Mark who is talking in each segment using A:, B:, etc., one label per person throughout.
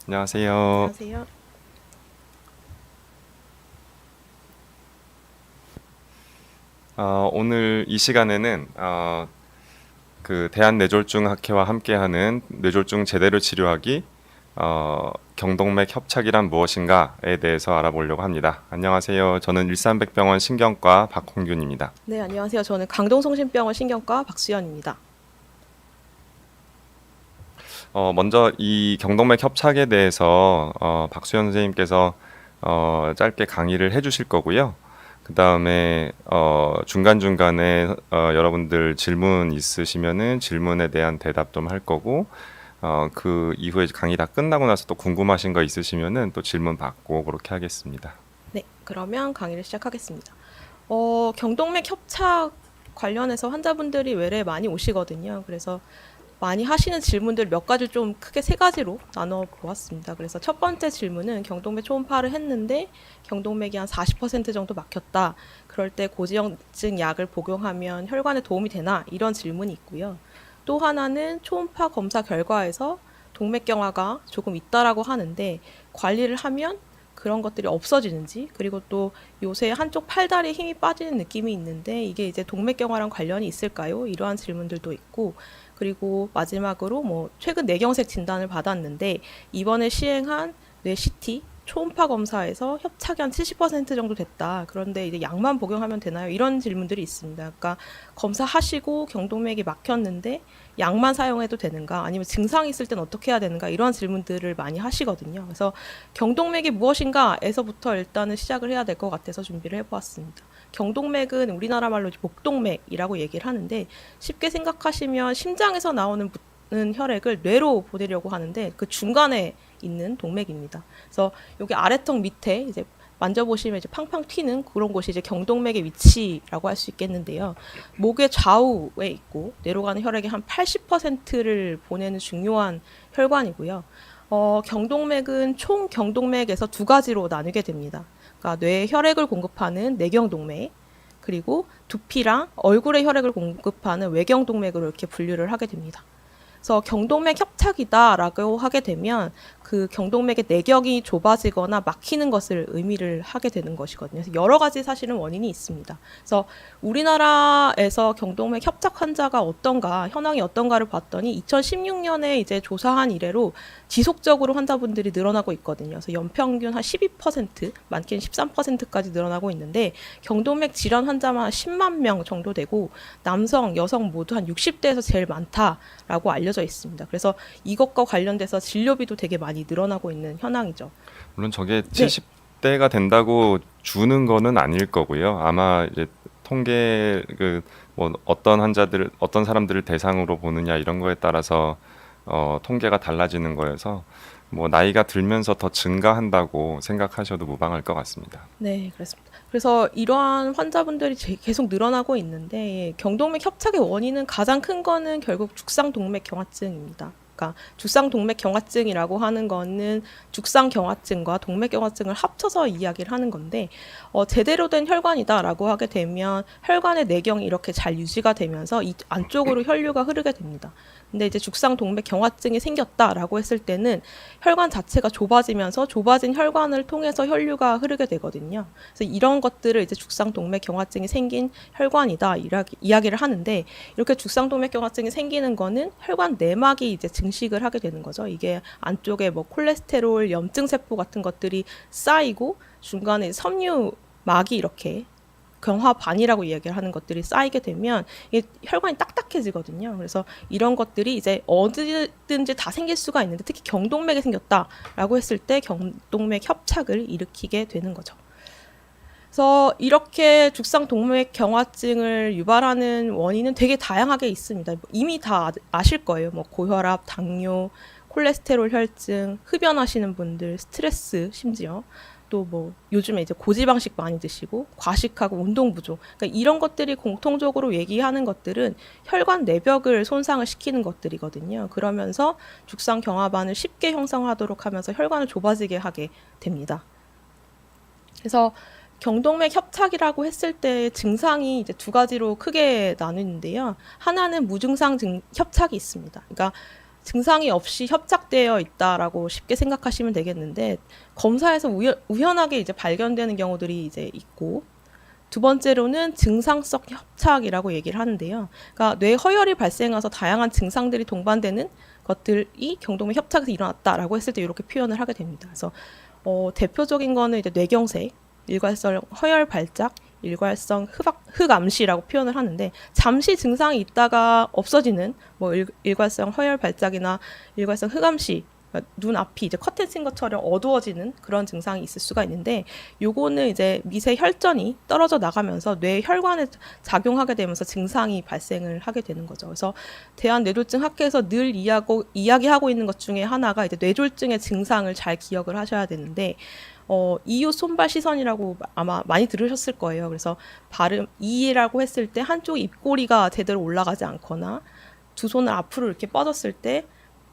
A: 안녕하세요.
B: 안녕하세요.
A: 오늘 이 시간에는 그 대한뇌졸중학회와 함께하는 뇌졸중 제대로 치료하기 경동맥 협착이란 무엇인가에 대해서 알아보려고 합니다. 안녕하세요. 저는 일산백병원 신경과 박홍균입니다.
B: 네, 안녕하세요. 저는 강동성심병원 신경과 박수연입니다.
A: 먼저 이 경동맥 협착에 대해서 박수현 선생님께서 짧게 강의를 해주실 거고요. 그 다음에 중간중간에 여러분들 질문 있으시면은 질문에 대한 대답 좀 할 거고 그 이후에 강의 다 끝나고 나서 또 궁금하신 거 있으시면은 또 질문 받고 그렇게 하겠습니다.
B: 네, 그러면 강의를 시작하겠습니다. 경동맥 협착 관련해서 환자분들이 외래에 많이 오시거든요. 그래서 많이 하시는 질문들 몇 가지 좀 크게 세 가지로 나눠 보았습니다. 그래서 첫 번째 질문은 경동맥 초음파를 했는데 경동맥이 한 40% 정도 막혔다. 그럴 때 고지혈증 약을 복용하면 혈관에 도움이 되나? 이런 질문이 있고요. 또 하나는 초음파 검사 결과에서 동맥경화가 조금 있다라고 하는데 관리를 하면 그런 것들이 없어지는지, 그리고 또 요새 한쪽 팔다리에 힘이 빠지는 느낌이 있는데 이게 이제 동맥경화랑 관련이 있을까요? 이러한 질문들도 있고, 그리고 마지막으로 뭐 최근 뇌경색 진단을 받았는데 이번에 시행한 뇌 CT 초음파 검사에서 협착이 한 70% 정도 됐다. 그런데 이제 약만 복용하면 되나요? 이런 질문들이 있습니다. 그러니까 검사하시고 경동맥이 막혔는데 약만 사용해도 되는가? 아니면 증상이 있을 땐 어떻게 해야 되는가? 이런 질문들을 많이 하시거든요. 그래서 경동맥이 무엇인가에서부터 일단은 시작을 해야 될 것 같아서 준비를 해보았습니다. 경동맥은 우리나라 말로 목동맥이라고 얘기를 하는데 쉽게 생각하시면 심장에서 나오는 혈액을 뇌로 보내려고 하는데 그 중간에 있는 동맥입니다. 그래서 여기 아래턱 밑에 이제 만져보시면 이제 팡팡 튀는 그런 곳이 이제 경동맥의 위치라고 할 수 있겠는데요. 목의 좌우에 있고 뇌로 가는 혈액의 한 80%를 보내는 중요한 혈관이고요. 경동맥은 총 경동맥에서 두 가지로 나누게 됩니다. 그러니까 뇌에 혈액을 공급하는 내경동맥, 그리고 두피랑 얼굴에 혈액을 공급하는 외경동맥으로 이렇게 분류를 하게 됩니다. 그래서 경동맥 협착이다라고 하게 되면 그 경동맥의 내경이 좁아지거나 막히는 것을 의미를 하게 되는 것이거든요. 그래서 여러 가지 사실은 원인이 있습니다. 그래서 우리나라에서 경동맥 협착 환자가 어떤가, 현황이 어떤가를 봤더니 2016년에 이제 조사한 이래로 지속적으로 환자분들이 늘어나고 있거든요. 그래서 연평균 한 12%, 많게는 13%까지 늘어나고 있는데 경동맥 질환 환자만 한 10만 명 정도 되고 남성, 여성 모두 한 60대에서 제일 많다라고 알려져 있습니다. 그래서 이것과 관련돼서 진료비도 되게 많이 늘어나고 있는 현황이죠.
A: 물론 저게
B: 네.
A: 70대가 된다고 주는 거는 아닐 거고요. 아마 이제 통계 그 뭐 어떤 사람들을 대상으로 보느냐 이런 거에 따라서 통계가 달라지는 거여서 뭐 나이가 들면서 더 증가한다고 생각하셔도 무방할 것 같습니다.
B: 네, 그렇습니다. 그래서 이러한 환자분들이 계속 늘어나고 있는데 경동맥 협착의 원인은 가장 큰 거는 결국 죽상동맥 경화증입니다. 그러니까 죽상동맥 경화증이라고 하는 거는 죽상경화증과 동맥경화증을 합쳐서 이야기를 하는 건데 제대로 된 혈관이다라고 하게 되면 혈관의 내경이 이렇게 잘 유지가 되면서 이 안쪽으로 혈류가 흐르게 됩니다. 근데 이제 죽상동맥 경화증이 생겼다라고 했을 때는 혈관 자체가 좁아지면서 좁아진 혈관을 통해서 혈류가 흐르게 되거든요. 그래서 이런 것들을 이제 죽상동맥 경화증이 생긴 혈관이다 이야기를 하는데, 이렇게 죽상동맥 경화증이 생기는 거는 혈관 내막이 이제 증식을 하게 되는 거죠. 이게 안쪽에 뭐 콜레스테롤, 염증 세포 같은 것들이 쌓이고 중간에 섬유막이 이렇게 경화반이라고 이야기를 하는 것들이 쌓이게 되면 이게 혈관이 딱딱해지거든요. 그래서 이런 것들이 이제 어디든지 다 생길 수가 있는데 특히 경동맥에 생겼다라고 했을 때 경동맥 협착을 일으키게 되는 거죠. 그래서 이렇게 죽상동맥 경화증을 유발하는 원인은 되게 다양하게 있습니다. 이미 다 아실 거예요. 뭐 고혈압, 당뇨, 콜레스테롤 혈증, 흡연하시는 분들, 스트레스 심지어 또 뭐 요즘에 이제 고지방식 많이 드시고 과식하고 운동 부족, 그러니까 이런 것들이 공통적으로 얘기하는 것들은 혈관 내벽을 손상을 시키는 것들이거든요. 그러면서 죽상 경화반을 쉽게 형성하도록 하면서 혈관을 좁아지게 하게 됩니다. 그래서 경동맥 협착이라고 했을 때 증상이 이제 두 가지로 크게 나누는데요. 하나는 무증상 협착이 있습니다. 그러니까 증상이 없이 협착되어 있다라고 쉽게 생각하시면 되겠는데 검사에서 우연하게 이제 발견되는 경우들이 이제 있고 두 번째로는 증상성 협착이라고 얘기를 하는데요. 그러니까 뇌 허혈이 발생해서 다양한 증상들이 동반되는 것들이 경동맥 협착에서 일어났다라고 했을 때 이렇게 표현을 하게 됩니다. 그래서 대표적인 거는 이제 뇌경색, 일괄성 허혈 발작, 일괄성 흑암시라고 표현을 하는데 잠시 증상이 있다가 없어지는 뭐 일괄성 허혈 발작이나 일괄성 흑암시 그러니까 눈 앞이 이제 커튼 쓴 것처럼 어두워지는 그런 증상이 있을 수가 있는데 요거는 이제 미세 혈전이 떨어져 나가면서 뇌 혈관에 작용하게 되면서 증상이 발생을 하게 되는 거죠. 그래서 대한뇌졸중 학회에서 늘 이야기하고 있는 것 중에 하나가 이제 뇌졸중의 증상을 잘 기억을 하셔야 되는데 이유 손발 시선이라고 아마 많이 들으셨을 거예요. 그래서 발음 이라고 했을 때 한쪽 입꼬리가 제대로 올라가지 않거나 두 손을 앞으로 이렇게 뻗었을 때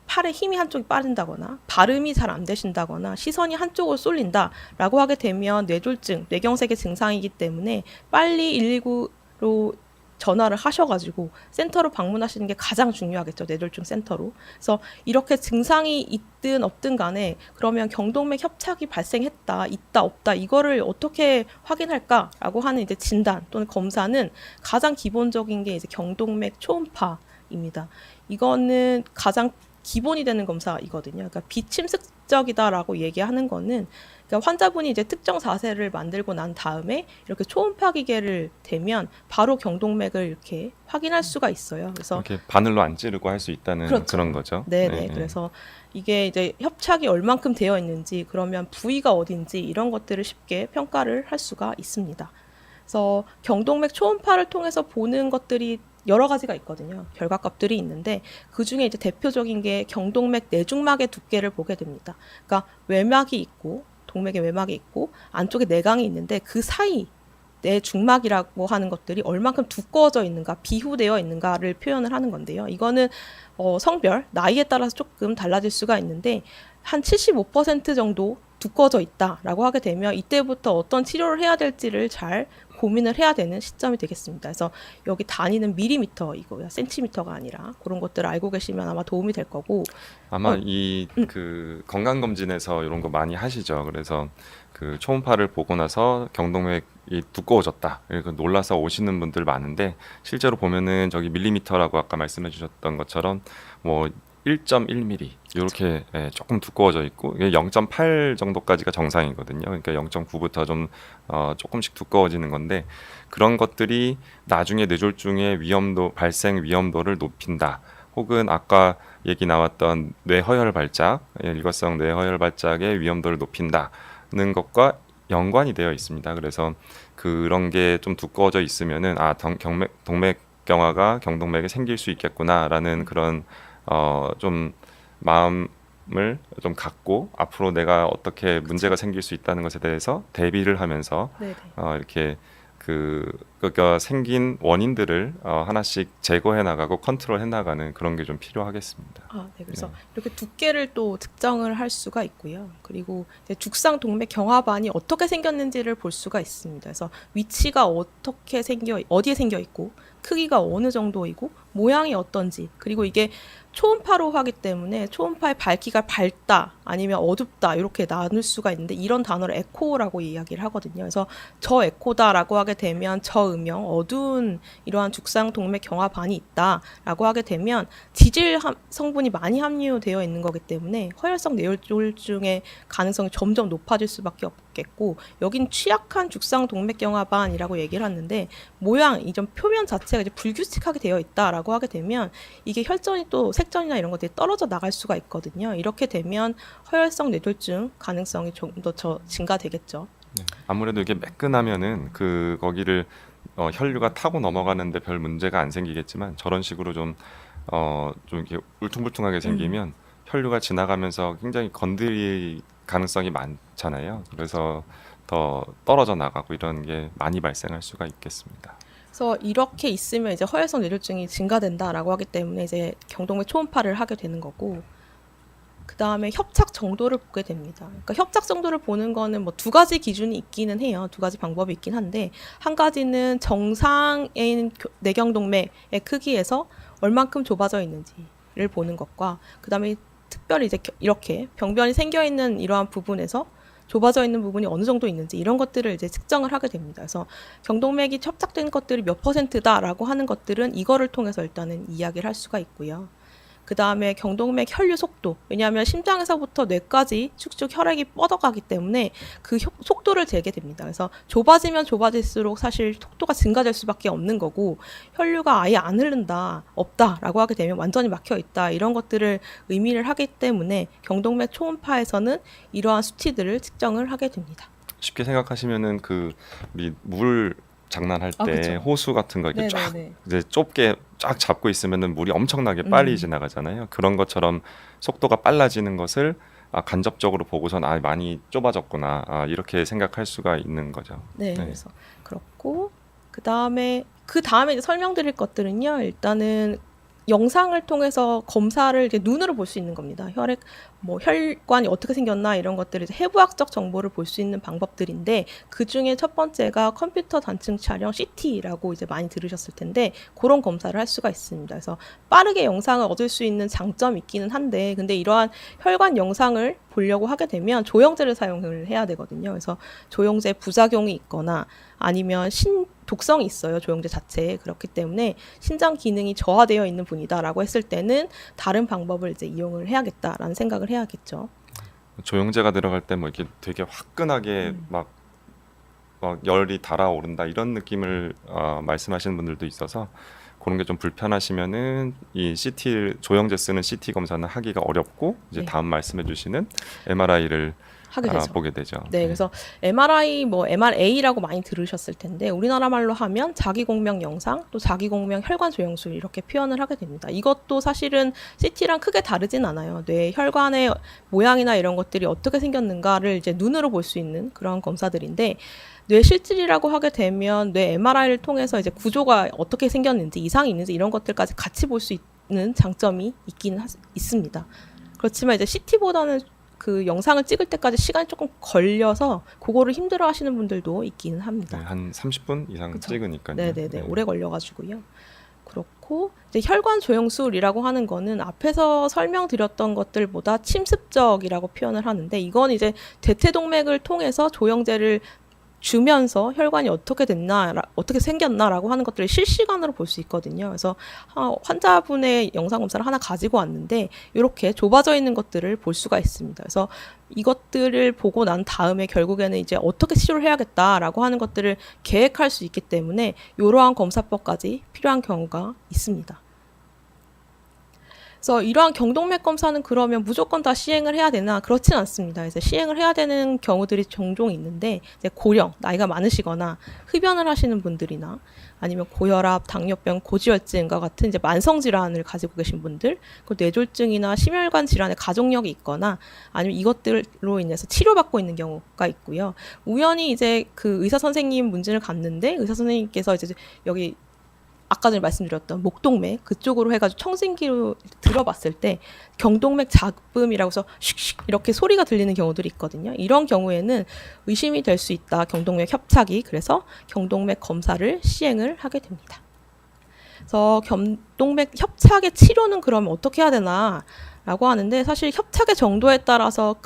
B: 팔에 힘이 한쪽이 빠진다거나 발음이 잘 안 되신다거나 시선이 한쪽으로 쏠린다라고 하게 되면 뇌졸중, 뇌경색의 증상이기 때문에 빨리 119로 전화를 하셔가지고 센터로 방문하시는 게 가장 중요하겠죠. 뇌졸중 센터로. 그래서 이렇게 증상이 있든 없든 간에 그러면 경동맥 협착이 발생했다, 있다, 없다 이거를 어떻게 확인할까라고 하는 이제 진단 또는 검사는 가장 기본적인 게 이제 경동맥 초음파입니다. 이거는 가장 기본이 되는 검사이거든요. 그러니까 비침습적이다라고 얘기하는 거는 그러니까 환자분이 이제 특정 자세를 만들고 난 다음에 이렇게 초음파 기계를 대면 바로 경동맥을 이렇게 확인할 수가 있어요. 그래서
A: 이렇게 바늘로 안 찌르고 할 수 있다는
B: 그렇죠.
A: 그런 거죠.
B: 네네. 그래서 이게 이제 협착이 얼만큼 되어 있는지 그러면 부위가 어딘지 이런 것들을 쉽게 평가를 할 수가 있습니다. 그래서 경동맥 초음파를 통해서 보는 것들이 여러 가지가 있거든요. 결과값들이 있는데 그 중에 이제 대표적인 게 경동맥 내중막의 두께를 보게 됩니다. 그러니까 외막이 있고 동맥의 외막이 있고 안쪽에 내강이 있는데 그 사이 내중막이라고 하는 것들이 얼만큼 두꺼워져 있는가, 비후되어 있는가를 표현을 하는 건데요. 이거는 성별, 나이에 따라서 조금 달라질 수가 있는데 한 75% 정도 두꺼워져 있다라고 하게 되면 이때부터 어떤 치료를 해야 될지를 잘 고민을 해야 되는 시점이 되겠습니다. 그래서 여기 단위는 밀리미터이고요. 센티미터가 아니라 그런 것들을 알고 계시면 아마 도움이 될 거고
A: 아마 이 그 건강검진에서 이런 거 많이 하시죠. 그래서 그 초음파를 보고 나서 경동맥이 두꺼워졌다. 그래서 놀라서 오시는 분들 많은데 실제로 보면은 저기 밀리미터라고 아까 말씀해 주셨던 것처럼 뭐 1.1mm 이렇게 조금 두꺼워져 있고 이게 0.8 정도까지가 정상이거든요. 그러니까 0.9부터 좀 조금씩 두꺼워지는 건데 그런 것들이 나중에 뇌졸중의 위험도 발생 위험도를 높인다. 혹은 아까 얘기 나왔던 뇌허혈 발작, 일과성 뇌허혈 발작의 위험도를 높인다는 것과 연관이 되어 있습니다. 그래서 그런 게 좀 두꺼워져 있으면은 동맥경화가 경동맥에 생길 수 있겠구나라는 그런 좀 마음을 좀 갖고 앞으로 내가 어떻게 문제가 생길 수 있다는 것에 대해서 대비를 하면서
B: 네네.
A: 이렇게 그가 생긴 원인들을 하나씩 제거해 나가고 컨트롤해 나가는 그런 게 좀 필요하겠습니다.
B: 네. 그래서 이렇게 두께를 또 측정을 할 수가 있고요. 그리고 이제 죽상 동맥 경화반이 어떻게 생겼는지를 볼 수가 있습니다. 그래서 위치가 어디에 생겨 있고 크기가 어느 정도이고 모양이 어떤지 그리고 이게 초음파로 하기 때문에 초음파의 밝기가 밝다 아니면 어둡다 이렇게 나눌 수가 있는데 이런 단어를 에코라고 이야기를 하거든요. 그래서 저 에코다라고 하게 되면 저음영 어두운 이러한 죽상 동맥 경화반이 있다라고 하게 되면 지질 성분이 많이 함유되어 있는 거기 때문에 허혈성 뇌졸중의 가능성이 점점 높아질 수밖에 없겠고 여긴 취약한 죽상 동맥 경화반이라고 얘기를 하는데 모양 이전 표면 자체가 이제 불규칙하게 되어 있다라고 하게 되면 이게 혈전이 또 색전이나 이런 것들이 떨어져 나갈 수가 있거든요. 이렇게 되면 허혈성 뇌졸중 가능성이 좀 더 증가되겠죠.
A: 아무래도 이게 매끈하면은 거기를 혈류가 타고 넘어가는데 별 문제가 안 생기겠지만 저런 식으로 좀 이렇게 울퉁불퉁하게 생기면 혈류가 지나가면서 굉장히 건드릴 가능성이 많잖아요. 그래서 더 떨어져 나가고 이런 게 많이 발생할 수가 있겠습니다.
B: 그래서 이렇게 있으면 이제 허혈성 뇌졸중이 증가된다라고 하기 때문에 이제 경동맥 초음파를 하게 되는 거고 그 다음에 협착 정도를 보게 됩니다. 그러니까 협착 정도를 보는 거는 뭐 두 가지 기준이 있기는 해요. 두 가지 방법이 있긴 한데 한 가지는 정상인 내경동맥의 크기에서 얼만큼 좁아져 있는지 위치를 보는 것과 그다음에 특별히 이제 이렇게 병변이 생겨 있는 이러한 부분에서 좁아져 있는 부분이 어느 정도 있는지 이런 것들을 이제 측정을 하게 됩니다. 그래서 경동맥이 협착된 것들이 몇 %다라고 하는 것들은 이거를 통해서 일단은 이야기를 할 수가 있고요. 그 다음에 경동맥 혈류 속도. 왜냐하면 심장에서부터 뇌까지 축축 혈액이 뻗어가기 때문에 그 속도를 재게 됩니다. 그래서 좁아지면 좁아질수록 사실 속도가 증가될 수밖에 없는 거고 혈류가 아예 안 흐른다, 없다라고 하게 되면 완전히 막혀 있다 이런 것들을 의미를 하기 때문에 경동맥 초음파에서는 이러한 수치들을 측정을 하게 됩니다.
A: 쉽게 생각하시면은 그 우리 물 장난할 때
B: 그쵸.
A: 호수 같은 거 이렇게 쫙
B: 네네네.
A: 이제 좁게 쫙 잡고 있으면은 물이 엄청나게 빨리 지나가잖아요. 그런 것처럼 속도가 빨라지는 것을 간접적으로 보고선 많이 좁아졌구나 이렇게 생각할 수가 있는 거죠.
B: 네, 그래서 그렇고 그 다음에 이제 설명드릴 것들은요. 일단은 영상을 통해서 검사를 이렇게 눈으로 볼 수 있는 겁니다. 혈관이 어떻게 생겼나 이런 것들을 이제 해부학적 정보를 볼 수 있는 방법들인데 그 중에 첫 번째가 컴퓨터 단층 촬영 CT라고 이제 많이 들으셨을 텐데 그런 검사를 할 수가 있습니다. 그래서 빠르게 영상을 얻을 수 있는 장점이 있기는 한데 근데 이러한 혈관 영상을 보려고 하게 되면 조영제를 사용을 해야 되거든요. 그래서 조영제 부작용이 있거나 아니면 독성이 있어요. 조영제 자체에. 그렇기 때문에 신장 기능이 저하되어 있는 분이다라고 했을 때는 다른 방법을 이제 이용을 해야겠다라는 생각을 해야겠죠.
A: 조영제가 들어갈 때 뭐 이렇게 되게 화끈하게 막 열이 달아오른다 이런 느낌을 말씀하시는 분들도 있어서 그런 게 좀 불편하시면은 이 CT 조영제 쓰는 CT 검사는 하기가 어렵고 이제
B: 네.
A: 다음 말씀해주시는 MRI를
B: 하게 되죠.
A: 보게 되죠.
B: 네, 그래서 MRI, MRA라고 많이 들으셨을 텐데 우리나라 말로 하면 자기공명 영상, 또 자기공명 혈관 조영술 이렇게 표현을 하게 됩니다. 이것도 사실은 CT랑 크게 다르진 않아요. 뇌 혈관의 모양이나 이런 것들이 어떻게 생겼는가를 이제 눈으로 볼 수 있는 그런 검사들인데 뇌 실질이라고 하게 되면 뇌 MRI를 통해서 이제 구조가 어떻게 생겼는지 이상이 있는지 이런 것들까지 같이 볼 수 있는 장점이 있습니다. 그렇지만 이제 CT보다는 그 영상을 찍을 때까지 시간이 조금 걸려서 그거를 힘들어 하시는 분들도 있기는 합니다.
A: 네, 한 30분 이상
B: 그쵸?
A: 찍으니까요.
B: 네네네.
A: 네.
B: 오래 걸려가지고요. 그렇고 이제 혈관 조영술이라고 하는 거는 앞에서 설명드렸던 것들보다 침습적이라고 표현을 하는데 이건 이제 대퇴동맥을 통해서 조영제를 주면서 혈관이 어떻게 됐나, 어떻게 생겼나라고 하는 것들을 실시간으로 볼 수 있거든요. 그래서 환자분의 영상 검사를 하나 가지고 왔는데 이렇게 좁아져 있는 것들을 볼 수가 있습니다. 그래서 이것들을 보고 난 다음에 결국에는 이제 어떻게 치료를 해야겠다라고 하는 것들을 계획할 수 있기 때문에 이러한 검사법까지 필요한 경우가 있습니다. 그래서 이러한 경동맥 검사는 그러면 무조건 다 시행을 해야 되나? 그렇진 않습니다. 그래서 시행을 해야 되는 경우들이 종종 있는데 이제 고령, 나이가 많으시거나 흡연을 하시는 분들이나 아니면 고혈압, 당뇨병, 고지혈증과 같은 이제 만성 질환을 가지고 계신 분들, 그 뇌졸중이나 심혈관 질환의 가족력이 있거나 아니면 이것들로 인해서 치료받고 있는 경우가 있고요. 우연히 이제 그 의사 선생님 문진을 갔는데 의사 선생님께서 이제 여기 아까 전에 말씀드렸던 목동맥 그쪽으로 해가지고 청진기로 들어봤을 때 경동맥 잡음이라고 해서 슉슉 이렇게 소리가 들리는 경우들이 있거든요. 이런 경우에는 의심이 될 수 있다. 경동맥 협착이. 그래서 경동맥 검사를 시행을 하게 됩니다. 그래서 경동맥 협착의 치료는 그러면 어떻게 해야 되나라고 하는데 사실 협착의 정도에 따라서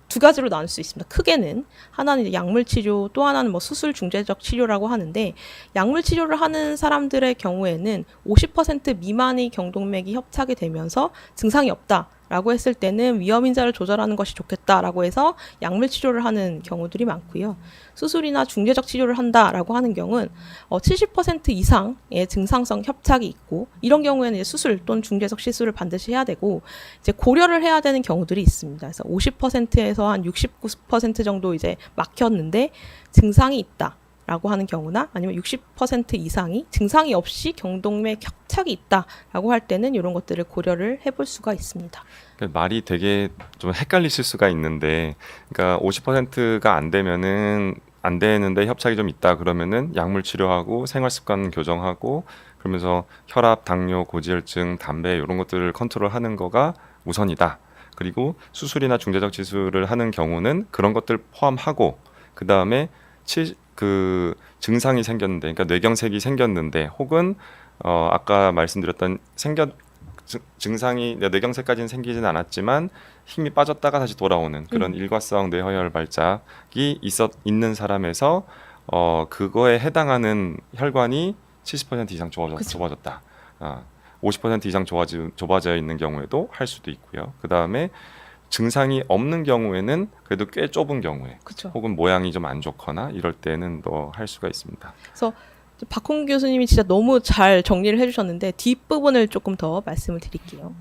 B: 두 가지로 나눌 수 있습니다. 크게는 하나는 이제 약물 치료, 또 하나는 뭐 수술 중재적 치료라고 하는데 약물 치료를 하는 사람들의 경우에는 50% 미만의 경동맥이 협착이 되면서 증상이 없다라고 했을 때는 위험 인자를 조절하는 것이 좋겠다라고 해서 약물 치료를 하는 경우들이 많고요. 수술이나 중재적 치료를 한다라고 하는 경우는 70% 이상의 증상성 협착이 있고 이런 경우에는 이제 수술 또는 중재적 시술을 반드시 해야 되고 이제 고려를 해야 되는 경우들이 있습니다. 그래서 50%에서 한 69% 정도 이제 막혔는데 증상이 있다라고 하는 경우나 아니면 60% 이상이 증상이 없이 경동맥 협착이 있다라고 할 때는 이런 것들을 고려를 해볼 수가 있습니다.
A: 그러니까 말이 되게 좀 헷갈리실 수가 있는데, 그러니까 50%가 안 되면은 안 되는데 협착이 좀 있다 그러면은 약물 치료하고 생활 습관 교정하고 그러면서 혈압, 당뇨, 고지혈증, 담배 이런 것들을 컨트롤하는 거가 우선이다. 그리고 수술이나 중재적 치수를 하는 경우는 그런 것들 포함하고 그 다음에 그 증상이 생겼는데, 그러니까 뇌경색이 생겼는데 혹은 아까 말씀드렸던 증상이 뇌경색까지는 생기진 않았지만 힘이 빠졌다가 다시 돌아오는 그런 일과성 뇌허혈 발작이 있는 사람에서 그거에 해당하는 혈관이 70% 이상 좁아졌다. 50% 이상 좁아져 있는 경우에도 할 수도 있고요. 그 다음에 증상이 없는 경우에는 그래도 꽤 좁은 경우에
B: 그렇죠.
A: 혹은 모양이 좀 안 좋거나 이럴 때는 더 할 수가 있습니다.
B: 그래서 박홍 교수님이 진짜 너무 잘 정리를 해주셨는데 뒷부분을 조금 더 말씀을 드릴게요.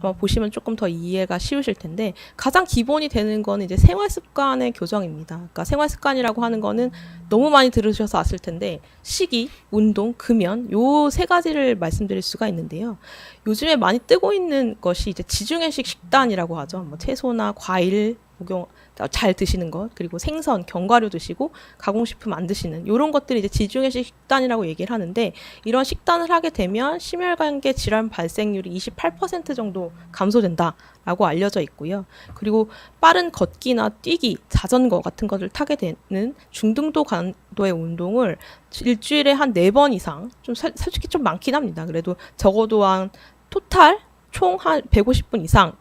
B: 아마 보시면 조금 더 이해가 쉬우실 텐데 가장 기본이 되는 거는 이제 생활 습관의 교정입니다. 그러니까 생활 습관이라고 하는 거는 너무 많이 들으셔서 아실 텐데 식이, 운동, 금연 요 세 가지를 말씀드릴 수가 있는데요. 요즘에 많이 뜨고 있는 것이 이제 지중해식 식단이라고 하죠. 뭐 채소나 과일 복용 잘 드시는 것, 그리고 생선, 견과류 드시고 가공식품 안 드시는 이런 것들이 이제 지중해식 식단이라고 얘기를 하는데 이런 식단을 하게 되면 심혈관계 질환 발생률이 28% 정도 감소된다라고 알려져 있고요. 그리고 빠른 걷기나 뛰기, 자전거 같은 것을 타게 되는 중등도 강도의 운동을 일주일에 한 4번 이상, 좀 솔직히 좀 많긴 합니다. 그래도 적어도 한 토탈 총 한 150분 이상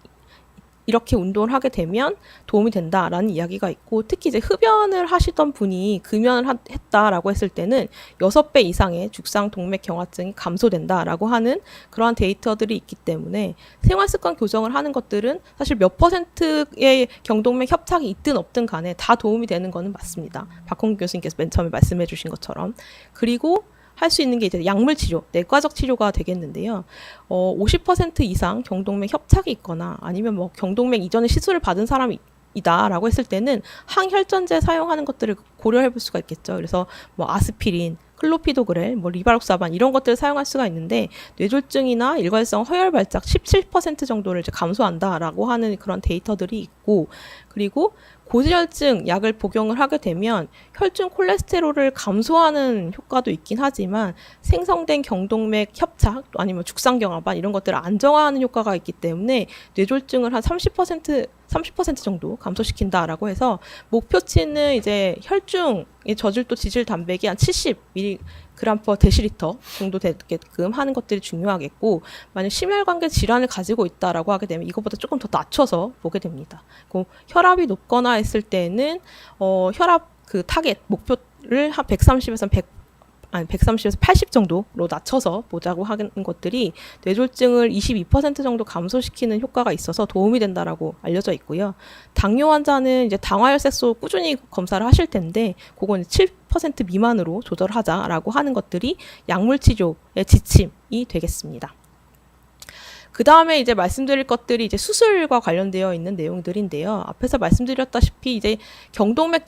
B: 이렇게 운동을 하게 되면 도움이 된다라는 이야기가 있고 특히 이제 흡연을 하시던 분이 금연을 했다라고 했을 때는 6배 이상의 죽상 동맥 경화증이 감소된다라고 하는 그러한 데이터들이 있기 때문에 생활습관 교정을 하는 것들은 사실 몇 %의 경동맥 협착이 있든 없든 간에 다 도움이 되는 거는 맞습니다. 박홍규 교수님께서 맨 처음에 말씀해 주신 것처럼. 그리고 할 수 있는 게 이제 약물 치료, 내과적 치료가 되겠는데요. 50% 이상 경동맥 협착이 있거나 아니면 뭐 경동맥 이전에 시술을 받은 사람이 이다라고 했을 때는 항혈전제 사용하는 것들을 고려해 볼 수가 있겠죠. 그래서 뭐 아스피린, 클로피도그렐, 뭐 리바록사반 이런 것들을 사용할 수가 있는데 뇌졸중이나 일괄성 허혈 발작 17% 정도를 이제 감소한다라고 하는 그런 데이터들이 있고 그리고 고지혈증 약을 복용을 하게 되면 혈중 콜레스테롤을 감소하는 효과도 있긴 하지만 생성된 경동맥 협착 또 아니면 죽상경화반 이런 것들을 안정화하는 효과가 있기 때문에 뇌졸중을 한 30% 정도 감소시킨다라고 해서 목표치는 이제 혈중의 저밀도 지질 단백이 한 70mg per 데시리터 정도 되게끔 하는 것들이 중요하겠고 만약 심혈관계 질환을 가지고 있다라고 하게 되면 이것보다 조금 더 낮춰서 보게 됩니다. 그 혈압이 높거나 했을 때는 혈압 그 타겟 목표를 한 130에서 80 정도로 낮춰서 보자고 하는 것들이 뇌졸중을 22% 정도 감소시키는 효과가 있어서 도움이 된다라고 알려져 있고요. 당뇨 환자는 이제 당화혈색소 꾸준히 검사를 하실 텐데 그건 7% 미만으로 조절하자라고 하는 것들이 약물 치료의 지침이 되겠습니다. 그 다음에 이제 말씀드릴 것들이 이제 수술과 관련되어 있는 내용들인데요. 앞에서 말씀드렸다시피 이제 경동맥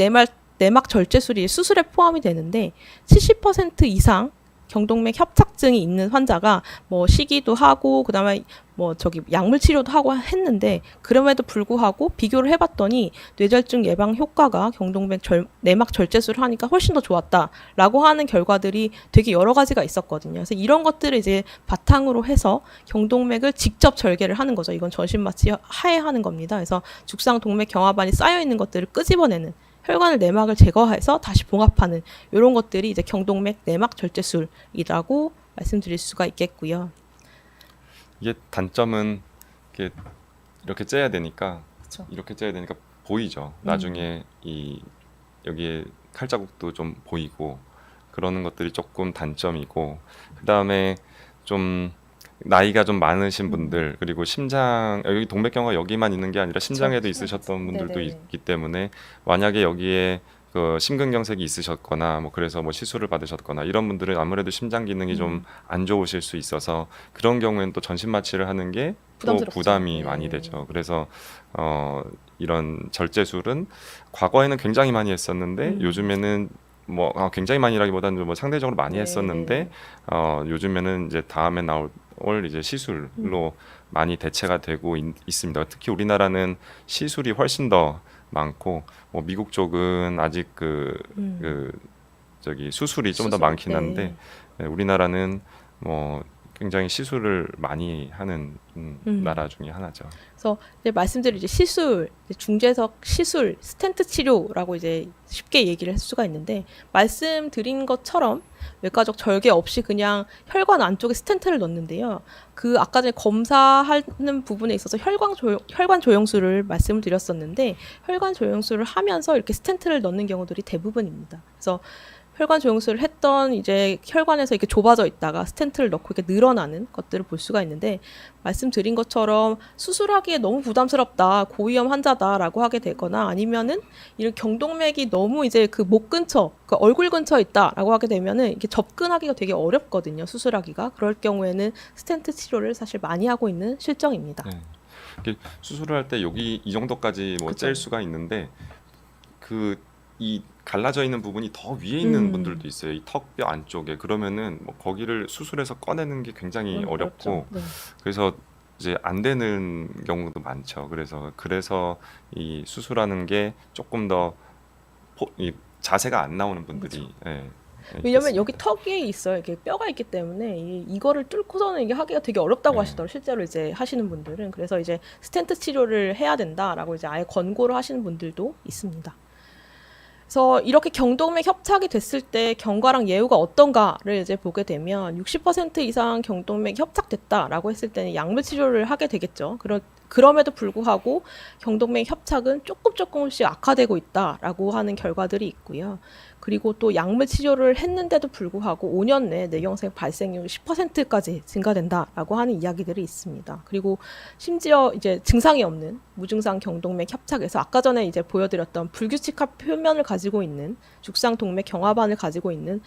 B: 내막 절제술이 수술에 포함이 되는데 70% 이상 경동맥 협착증이 있는 환자가 뭐 시기도 하고 그다음에 뭐 약물 치료도 하고 했는데 그럼에도 불구하고 비교를 해봤더니 뇌졸중 예방 효과가 경동맥 내막 절제술을 하니까 훨씬 더 좋았다라고 하는 결과들이 되게 여러 가지가 있었거든요. 그래서 이런 것들을 이제 바탕으로 해서 경동맥을 직접 절개를 하는 거죠. 이건 전신마취 하에 하는 겁니다. 그래서 죽상 동맥 경화반이 쌓여 있는 것들을 끄집어내는 혈관을 내막을 제거해서 다시 봉합하는 이런 것들이 이제 경동맥 내막 절제술이라고 말씀드릴 수가 있겠고요.
A: 이게 단점은 이렇게 째야 되니까
B: 그쵸.
A: 이렇게 째야 되니까 보이죠. 나중에 여기에 칼자국도 좀 보이고 그러는 것들이 조금 단점이고 그다음에 좀 나이가 좀 많으신 분들 그리고 심장 여기 동맥경화 여기만 있는 게 아니라 심장에도 있으셨던 분들도
B: 네네.
A: 있기 때문에 만약에 여기에 그 심근경색이 있으셨거나 뭐 그래서 뭐 시술을 받으셨거나 이런 분들은 아무래도 심장 기능이 좀 안 좋으실 수 있어서 그런 경우에는 또 전신 마취를 하는 게 또
B: 부담스럽죠.
A: 부담이
B: 네.
A: 많이 되죠. 그래서 이런 절제술은 과거에는 굉장히 많이 했었는데 요즘에는 뭐 굉장히 많이라기보다는 뭐 상대적으로 많이
B: 네,
A: 했었는데 요즘에는 이제 다음에 나올 이제 시술로 많이 대체가 되고 있습니다. 특히 우리나라는 시술이 훨씬 더 많고 뭐 미국 쪽은 아직 수술이 좀 더
B: 수술,
A: 많긴
B: 네.
A: 한데 우리나라는 뭐 굉장히 시술을 많이 하는 나라 중에 하나죠.
B: 그래서 이제 말씀드린 이제 시술, 이제 중재석 시술, 스텐트 치료라고 이제 쉽게 얘기를 할 수가 있는데 말씀드린 것처럼 외과적 절개 없이 그냥 혈관 안쪽에 스텐트를 넣는데요. 그 아까 전에 검사하는 부분에 있어서 혈관 조영술을 말씀을 드렸었는데 혈관 조영술을 하면서 이렇게 스텐트를 넣는 경우들이 대부분입니다. 그래서 혈관 조영술을 했던 이제 혈관에서 이렇게 좁아져 있다가 스텐트를 넣고 이렇게 늘어나는 것들을 볼 수가 있는데 말씀드린 것처럼 수술하기에 너무 부담스럽다, 고위험 환자다라고 하게 되거나 아니면은 이런 경동맥이 너무 이제 그 목 근처, 그 얼굴 근처에 있다라고 하게 되면은 이렇게 접근하기가 되게 어렵거든요, 수술하기가. 그럴 경우에는 스텐트 치료를 사실 많이 하고 있는 실정입니다.
A: 네. 이렇게 수술을 할 때 여기 이 정도까지 뭐
B: 그쵸.
A: 짤 수가 있는데 그 이 갈라져 있는 부분이 더 위에 있는 분들도 있어요. 이 턱뼈 안쪽에. 그러면은 뭐 거기를 수술해서 꺼내는 게 굉장히 어렵고
B: 네.
A: 그래서 이제 안 되는 경우도 많죠. 그래서 이 수술하는 게 조금 더 이 자세가 안 나오는 분들이 예,
B: 왜냐면
A: 있겠습니다.
B: 여기 턱에 있어요. 이게 뼈가 있기 때문에 이거를 뚫고서는 이게 하기가 되게 어렵다고
A: 네.
B: 하시더라고요. 실제로 이제 하시는 분들은. 그래서 이제 스텐트 치료를 해야 된다라고 이제 아예 권고를 하시는 분들도 있습니다. 그래서 이렇게 경동맥 협착이 됐을 때 경과랑 예후가 어떤가를 이제 보게 되면 60% 이상 경동맥이 협착됐다라고 했을 때는 약물 치료를 하게 되겠죠. 그럼에도 불구하고 경동맥 협착은 조금씩 악화되고 있다라고 하는 결과들이 있고요. 그리고 또 약물 치료를 했는데도 불구하고 5년 내에 뇌경색 발생률이 10%까지 증가된다라고 하는 이야기들이 있습니다. 그리고 심지어 이제 증상이 없는 무증상 경동맥 협착에서 아까 전에 이제 보여드렸던 불규칙한 표면을 가지고 있는 죽상 동맥 경화반을 가지고 있는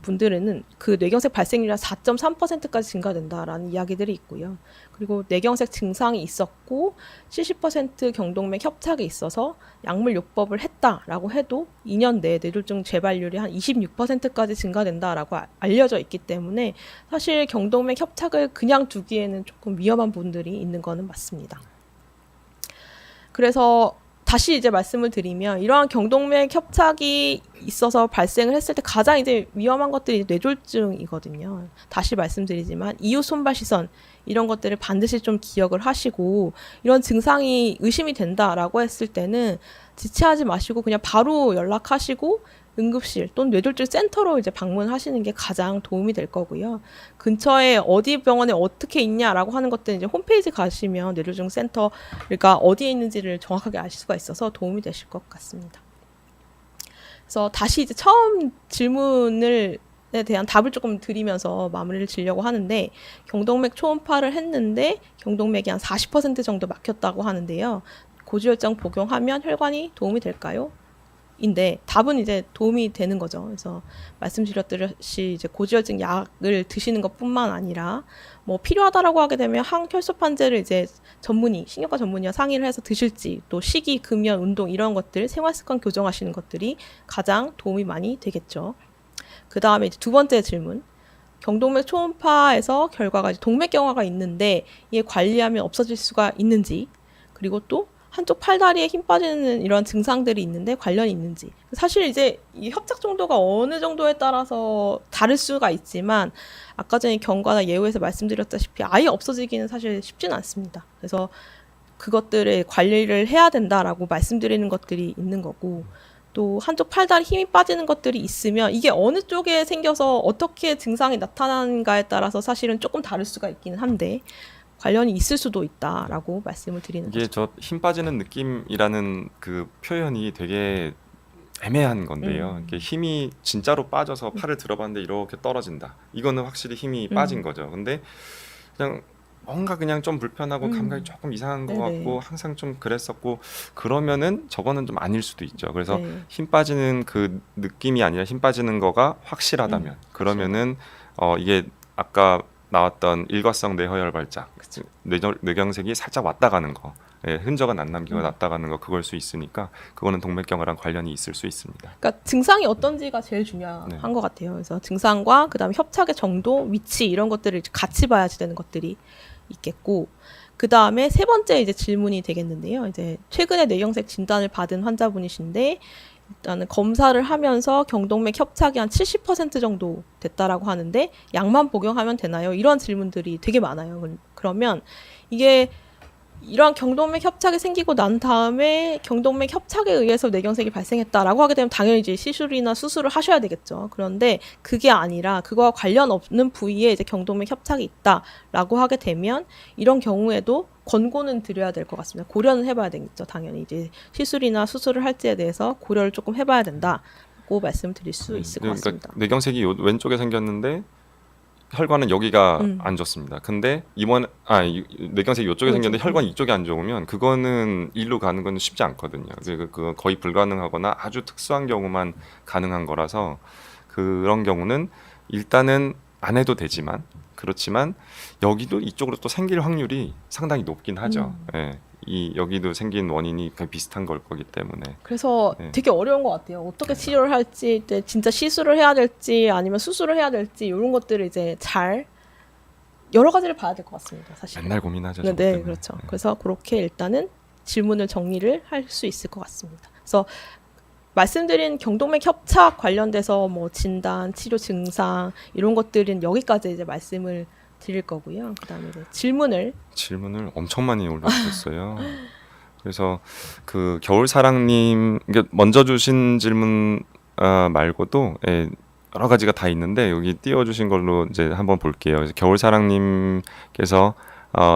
B: 분들은 그 뇌경색 발생률이 한 4.3%까지 증가된다라는 이야기들이 있고요. 그리고 뇌경색 증상이 있었고 70% 경동맥 협착이 있어서 약물 요법을 했다라고 해도 2년 내에 뇌졸중 재발률이 한 26%까지 증가된다라고 알려져 있기 때문에 사실 경동맥 협착을 그냥 두기에는 조금 위험한 분들이 있는 거는 맞습니다. 그래서 다시 이제 말씀을 드리면 이러한 경동맥 협착이 있어서 발생을 했을 때 가장 이제 위험한 것들이 뇌졸중이거든요. 다시 말씀드리지만 이웃 손발 시선 이런 것들을 반드시 좀 기억을 하시고 이런 증상이 의심이 된다라고 했을 때는 지체하지 마시고 그냥 바로 연락하시고 응급실 또는 뇌졸중 센터로 이제 방문하시는 게 가장 도움이 될 거고요. 근처에 어디 병원에 어떻게 있냐라고 하는 것들은 이제 홈페이지 가시면 뇌졸중 센터 그러니까 어디에 있는지를 정확하게 아실 수가 있어서 도움이 되실 것 같습니다. 그래서 다시 이제 처음 질문에 대한 답을 조금 드리면서 마무리를 지려고 하는데 경동맥 초음파를 했는데 경동맥이 한 40% 정도 막혔다고 하는데요. 고지혈증 복용하면 혈관이 도움이 될까요? 인데 답은 이제 도움이 되는 거죠. 그래서 말씀드렸듯이 이제 고지혈증 약을 드시는 것뿐만 아니라 뭐 필요하다라고 하게 되면 항혈소판제를 이제 신경과 전문의와 상의를 해서 드실지 또 식이, 금연, 운동 이런 것들 생활습관 교정하시는 것들이 가장 도움이 많이 되겠죠. 그 다음에 이제 두 번째 질문. 경동맥 초음파에서 결과가 이제 동맥경화가 있는데 이게 관리하면 없어질 수가 있는지 그리고 또 한쪽 팔다리에 힘 빠지는 이런 증상들이 있는데 관련이 있는지. 사실 이제 이 협착 정도가 어느 정도에 따라서 다를 수가 있지만 아까 전에 경과나 예후에서 말씀드렸다시피 아예 없어지기는 사실 쉽지는 않습니다. 그래서 그것들을 관리를 해야 된다라고 말씀드리는 것들이 있는 거고 또 한쪽 팔다리 힘이 빠지는 것들이 있으면 이게 어느 쪽에 생겨서 어떻게 증상이 나타나는가에 따라서 사실은 조금 다를 수가 있기는 한데 관련이 있을 수도 있다라고 말씀을 드리는
A: 이게
B: 거죠.
A: 저 힘 빠지는 느낌이라는 그 표현이 되게 애매한 건데요. 이게 힘이 진짜로 빠져서 팔을 들어봤는데 이렇게 떨어진다. 이거는 확실히 힘이 빠진 거죠. 근데 그냥 뭔가 그냥 좀 불편하고 감각이 조금 이상한 것
B: 네네.
A: 같고 항상 좀 그랬었고 그러면은 저거는 좀 아닐 수도 있죠. 그래서
B: 네.
A: 힘 빠지는 그 느낌이 아니라 힘 빠지는 거가 확실하다면 그러면은 이게 아까 나왔던 일과성 뇌허혈 발작, 뇌경색이 살짝 왔다 가는 거, 예, 흔적은 안 남기고 왔다 가는 거 그걸 수 있으니까 그거는 동맥경화랑 관련이 있을 수 있습니다.
B: 그러니까 증상이 어떤지가 제일 중요한
A: 네.
B: 것 같아요. 그래서 증상과 그다음에 협착의 정도, 위치 이런 것들을 같이 봐야지 되는 것들이 있겠고 그다음에 세 번째 이제 질문이 되겠는데요. 이제 최근에 뇌경색 진단을 받은 환자분이신데 일단은 검사를 하면서 경동맥 협착이 한 70% 정도 됐다라고 하는데 약만 복용하면 되나요? 이런 질문들이 되게 많아요. 그러면 이게 이러한 경동맥 협착이 생기고 난 다음에 경동맥 협착에 의해서 뇌경색이 발생했다라고 하게 되면 당연히 이제 시술이나 수술을 하셔야 되겠죠. 그런데 그게 아니라 그거와 관련 없는 부위에 이제 경동맥 협착이 있다라고 하게 되면 이런 경우에도 권고는 드려야 될 것 같습니다. 고려는 해봐야 되겠죠. 당연히 이제 시술이나 수술을 할지에 대해서 고려를 조금 해봐야 된다고 말씀드릴 수 있을 것 같습니다.
A: 그러니까 뇌경색이 왼쪽에 생겼는데 혈관은 여기가 안 좋습니다. 근데 뇌경색이 이쪽에 생겼는데 혈관이 이쪽이 안 좋으면 그거는 일로 가는 건 쉽지 않거든요. 그 거의 불가능하거나 아주 특수한 경우만 가능한 거라서 그런 경우는 일단은 안 해도 되지만 그렇지만 여기도 이쪽으로 또 생길 확률이 상당히 높긴 하죠. 예. 여기도 생긴 원인이 거의 비슷한 걸 거기 때문에.
B: 그래서
A: 네.
B: 되게 어려운 것 같아요. 어떻게 치료를 할지, 진짜 시술을 해야 될지 아니면 수술을 해야 될지 이런 것들을 이제 잘 여러 가지를 봐야 될 것 같습니다. 사실.
A: 맨날 고민하죠.
B: 네,
A: 저것
B: 네,
A: 때문에.
B: 그렇죠. 그래서 그렇게 일단은 질문을 정리를 할 수 있을 것 같습니다. 그래서 말씀드린 경동맥 협착 관련돼서 뭐 진단, 치료 증상 이런 것들은 여기까지 이제 말씀을 드릴 거고요. 그다음에 이제 질문을
A: 엄청 많이 올려주셨어요. 그래서 그 겨울사랑님 먼저 주신 질문 말고도 여러 가지가 다 있는데 여기 띄워주신 걸로 이제 한번 볼게요. 그래서 겨울사랑님께서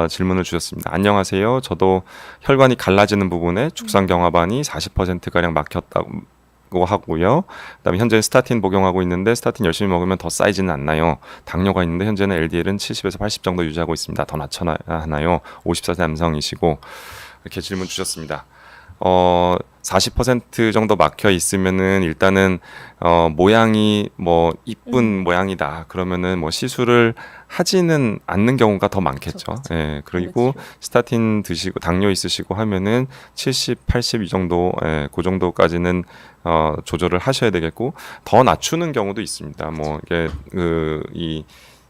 A: 질문을 주셨습니다. 안녕하세요. 저도 혈관이 갈라지는 부분에 죽상경화반이 40%가량 막혔다고 하고요. 그다음에 현재 스타틴 복용하고 있는데 스타틴 열심히 먹으면 더 쌓이지는 않나요? 당뇨가 있는데 현재는 LDL은 70에서 80 정도 유지하고 있습니다. 더 낮춰야 하나요? 54세 남성이시고 이렇게 질문 주셨습니다. 40% 정도 막혀 있으면은 일단은 모양이 뭐 이쁜 모양이다. 그러면은 뭐 시술을 하지는 않는 경우가 더 많겠죠.
B: 그렇죠.
A: 예. 그리고 스타틴 드시고 당뇨 있으시고 하면은 70, 80 이 정도, 그 정도까지는 조절을 하셔야 되겠고 더 낮추는 경우도 있습니다. 뭐 이게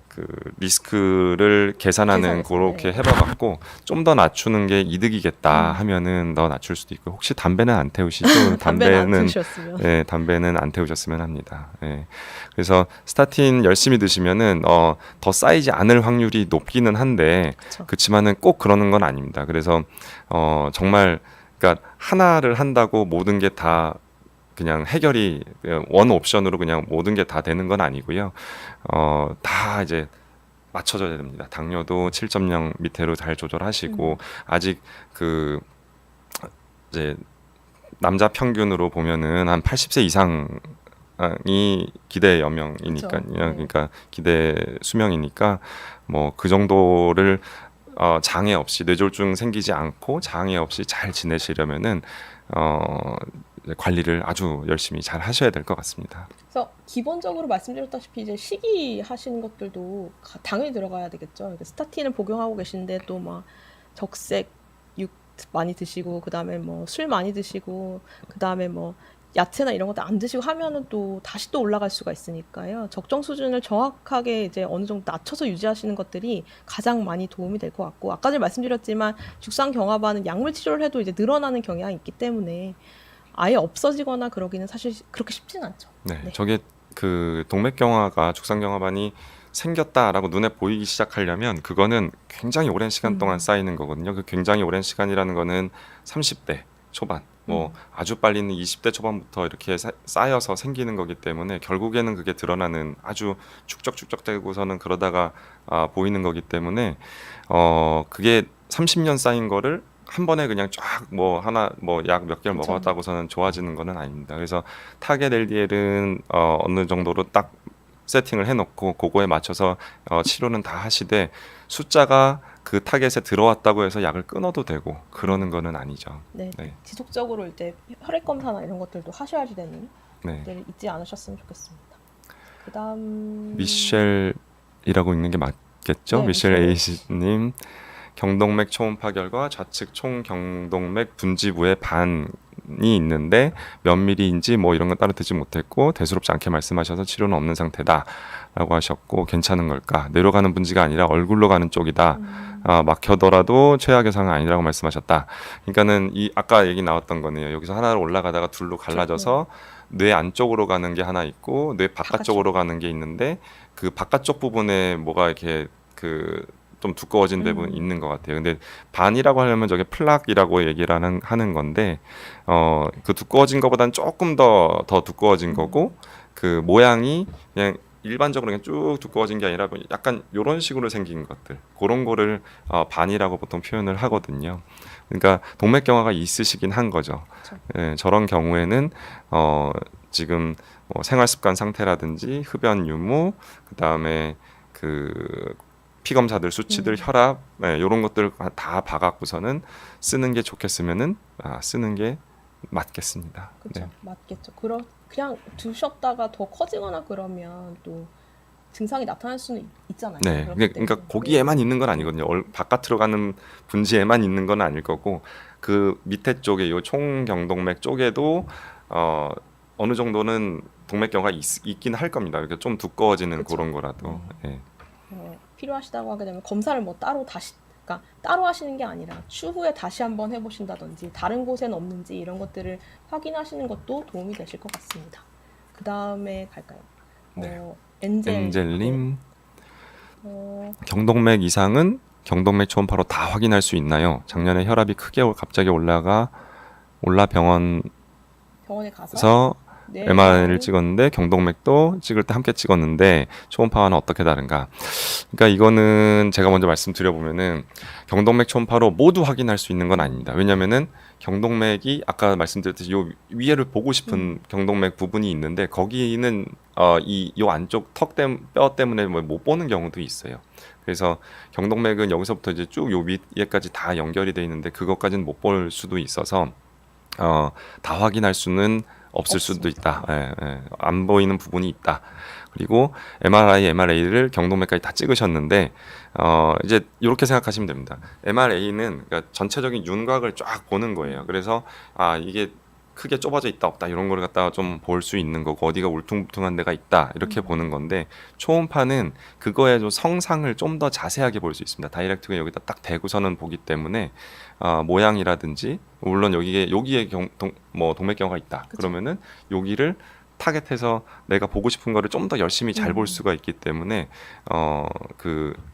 A: 그 리스크를 계산하는 그렇게 해봐갖고 좀 더 낮추는 게 이득이겠다 하면은 더 낮출 수도 있고 혹시 담배는 안 태우시죠? 담배는 안 태우셨으면 합니다. 예. 그래서 스타틴 열심히 드시면은 더 쌓이지 않을 확률이 높기는 한데 그렇지만은 꼭 그러는 건 아닙니다. 그래서 정말 그러니까 하나를 한다고 모든 게 다 그냥 해결이 원 옵션으로 그냥 모든 게 다 되는 건 아니고요. 다 이제 맞춰줘야 됩니다. 당뇨도 7.0 밑으로 잘 조절하시고 아직 그 이제 남자 평균으로 보면은 한 80세 이상이 기대 여명이니까 그러니까 기대 수명이니까 뭐 그 정도를 장애 없이 뇌졸중 생기지 않고 장애 없이 잘 지내시려면은 관리를 아주 열심히 잘 하셔야 될 것 같습니다.
B: 그래서 기본적으로 말씀드렸다시피 이제 식이 하시는 것들도 당연히 들어가야 되겠죠. 스타틴을 복용하고 계신데 또 막 적색 육 많이 드시고 그다음에 뭐 술 많이 드시고 그다음에 뭐 야채나 이런 것도 안 드시고 하면은 또 다시 또 올라갈 수가 있으니까요. 적정 수준을 정확하게 이제 어느 정도 낮춰서 유지하시는 것들이 가장 많이 도움이 될 것 같고 아까 전에 말씀드렸지만 죽상경화반은 약물 치료를 해도 이제 늘어나는 경향이 있기 때문에 아예 없어지거나 그러기는 사실 그렇게 쉽지는 않죠.
A: 네. 저게 그 동맥경화가 죽상경화반이 생겼다라고 눈에 보이기 시작하려면 그거는 굉장히 오랜 시간 동안 쌓이는 거거든요. 그 굉장히 오랜 시간이라는 거는 30대 초반 뭐 아주 빨리는 20대 초반부터 이렇게 쌓여서 생기는 거기 때문에 결국에는 그게 드러나는 아주 축적되고서는 그러다가 보이는 거기 때문에 그게 30년 쌓인 거를 한 번에 그냥 쫙 뭐 하나 뭐 약 몇 개를 먹었다고서는 좋아지는 거는 아닙니다. 그래서 타겟 LDL은 어느 정도로 딱 세팅을 해놓고 그거에 맞춰서 치료는 다 하시되 숫자가 그 타겟에 들어왔다고 해서 약을 끊어도 되고 그러는 거는 아니죠.
B: 네. 지속적으로 이제 혈액 검사나 이런 것들도 하셔야지 되는 것들을 잊지 않으셨으면 좋겠습니다. 그다음
A: 미셸이라고 읽는 게 맞겠죠?
B: 네,
A: 미셸 A님 경동맥 초음파 결과 좌측 총경동맥 분지부의 반 있는데 몇 밀리인지 뭐 이런 건 따로 듣지 못했고 대수롭지 않게 말씀하셔서 치료는 없는 상태다라고 하셨고 괜찮은 걸까? 내려가는 분지가 아니라 얼굴로 가는 쪽이다. 막혀더라도 최악의 상황 아니라고 말씀하셨다. 그러니까는 이 아까 얘기 나왔던 거네요. 여기서 하나로 올라가다가 둘로 갈라져서 뇌 안쪽으로 가는 게 하나 있고 뇌 바깥쪽으로 가는 게 있는데 그 바깥쪽 부분에 뭐가 이렇게 그 좀 두꺼워진 부분 있는 것 같아요. 근데 반이라고 하려면 저게 플락이라고 얘기를 하는 건데 그 두꺼워진 것보다는 조금 더 두꺼워진 거고 그 모양이 그냥 일반적으로 그냥 쭉 두꺼워진 게 아니라 약간 이런 식으로 생긴 것들 그런 거를 반이라고 보통 표현을 하거든요. 그러니까 동맥경화가 있으시긴 한 거죠. 예, 저런 경우에는 지금 뭐 생활습관 상태라든지 흡연 유무 그다음에 그 피검사들 수치들 혈압 이런 것들 다 봐갖고서는 쓰는 게 좋겠으면은 쓰는 게 맞겠습니다.
B: 그렇죠.
A: 네.
B: 맞겠죠. 그냥 두셨다가 더 커지거나 그러면 또 증상이 나타날 수는 있잖아요.
A: 네,
B: 그렇기
A: 그러니까
B: 때문에.
A: 거기에만 있는 건 아니거든요. 바깥으로 가는 분지에만 있는 건 아닐 거고 그 밑에 쪽에 요 총경동맥 쪽에도 어느 정도는 동맥경화가 있긴 할 겁니다. 그러니까 좀 두꺼워지는
B: 그쵸.
A: 그런 거라도. 예.
B: 필요하시다고 하게 되면 검사를 뭐 따로 다시 그러니까 따로 하시는 게 아니라 추후에 다시 한번 해보신다든지 다른 곳에는 없는지 이런 것들을 확인하시는 것도 도움이 되실 것 같습니다. 그 다음에 갈까요?
A: 네.
B: 엔젤
A: 엔젤님,
B: 어,
A: 경동맥 이상은 경동맥 초음파로 다 확인할 수 있나요? 작년에 혈압이 크게 갑자기 올라 병원에서
B: 병원에 가서 네,
A: MRI를 찍었는데 경동맥도 찍을 때 함께 찍었는데 초음파와는 어떻게 다른가? 그러니까 이거는 제가 먼저 말씀드려보면은 경동맥 초음파로 모두 확인할 수 있는 건 아닙니다. 왜냐면은 경동맥이 아까 말씀드렸듯이 요 위에를 보고 싶은 경동맥 부분이 있는데 거기는 요 안쪽 뼈 때문에 뭐 못 보는 경우도 있어요. 그래서 경동맥은 여기서부터 이제 쭉 요 위에까지 다 연결이 돼 있는데 그것까지는 못 볼 수도 있어서 다 확인할 수는 없을 수도 있다. 안 보이는 부분이 있다. 그리고 MRI를 경동맥까지 다 찍으셨는데 이제 이렇게 생각하시면 됩니다. MRA는 그러니까 전체적인 윤곽을 쫙 보는 거예요. 그래서 이게 크게 좁아져 있다 없다 이런 걸 갖다가 좀 볼 수 있는 거고 어디가 울퉁불퉁한 데가 있다 이렇게 보는 건데 초음파는 그거의 좀 성상을 좀 더 자세하게 볼 수 있습니다. 다이렉트가 여기다 딱 대고서는 보기 때문에 모양이라든지 물론 여기에 동맥경화가 있다.
B: 그쵸.
A: 그러면은 여기를 타겟해서 내가 보고 싶은 거를 좀 더 열심히 잘 볼 수가 있기 때문에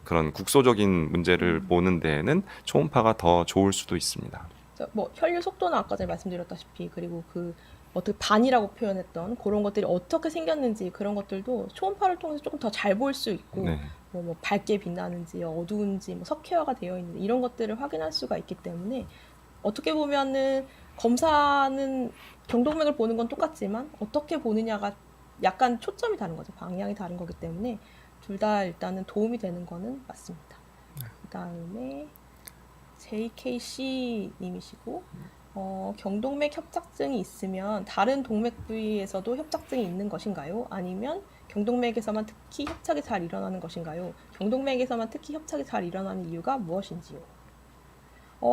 A: 그런 국소적인 문제를 보는 데에는 초음파가 더 좋을 수도 있습니다.
B: 뭐 혈류 속도는 아까 전에 말씀드렸다시피 그리고 그 어떻게 반이라고 표현했던 그런 것들이 어떻게 생겼는지 그런 것들도 초음파를 통해서 조금 더 잘 볼 수 있고
A: 네.
B: 뭐 밝게 빛나는지 어두운지 뭐 석회화가 되어 있는지 이런 것들을 확인할 수가 있기 때문에 어떻게 보면은 검사는 경동맥을 보는 건 똑같지만 어떻게 보느냐가 약간 초점이 다른 거죠. 방향이 다른 거기 때문에 둘 다 일단은 도움이 되는 거는 맞습니다. 그다음에 JKC 님이시고 경동맥 협착증이 있으면 다른 동맥 부위에서도 협착증이 있는 것인가요? 아니면 경동맥에서만 특히 협착이 잘 일어나는 것인가요? 경동맥에서만 특히 협착이 잘 일어나는 이유가 무엇인지요?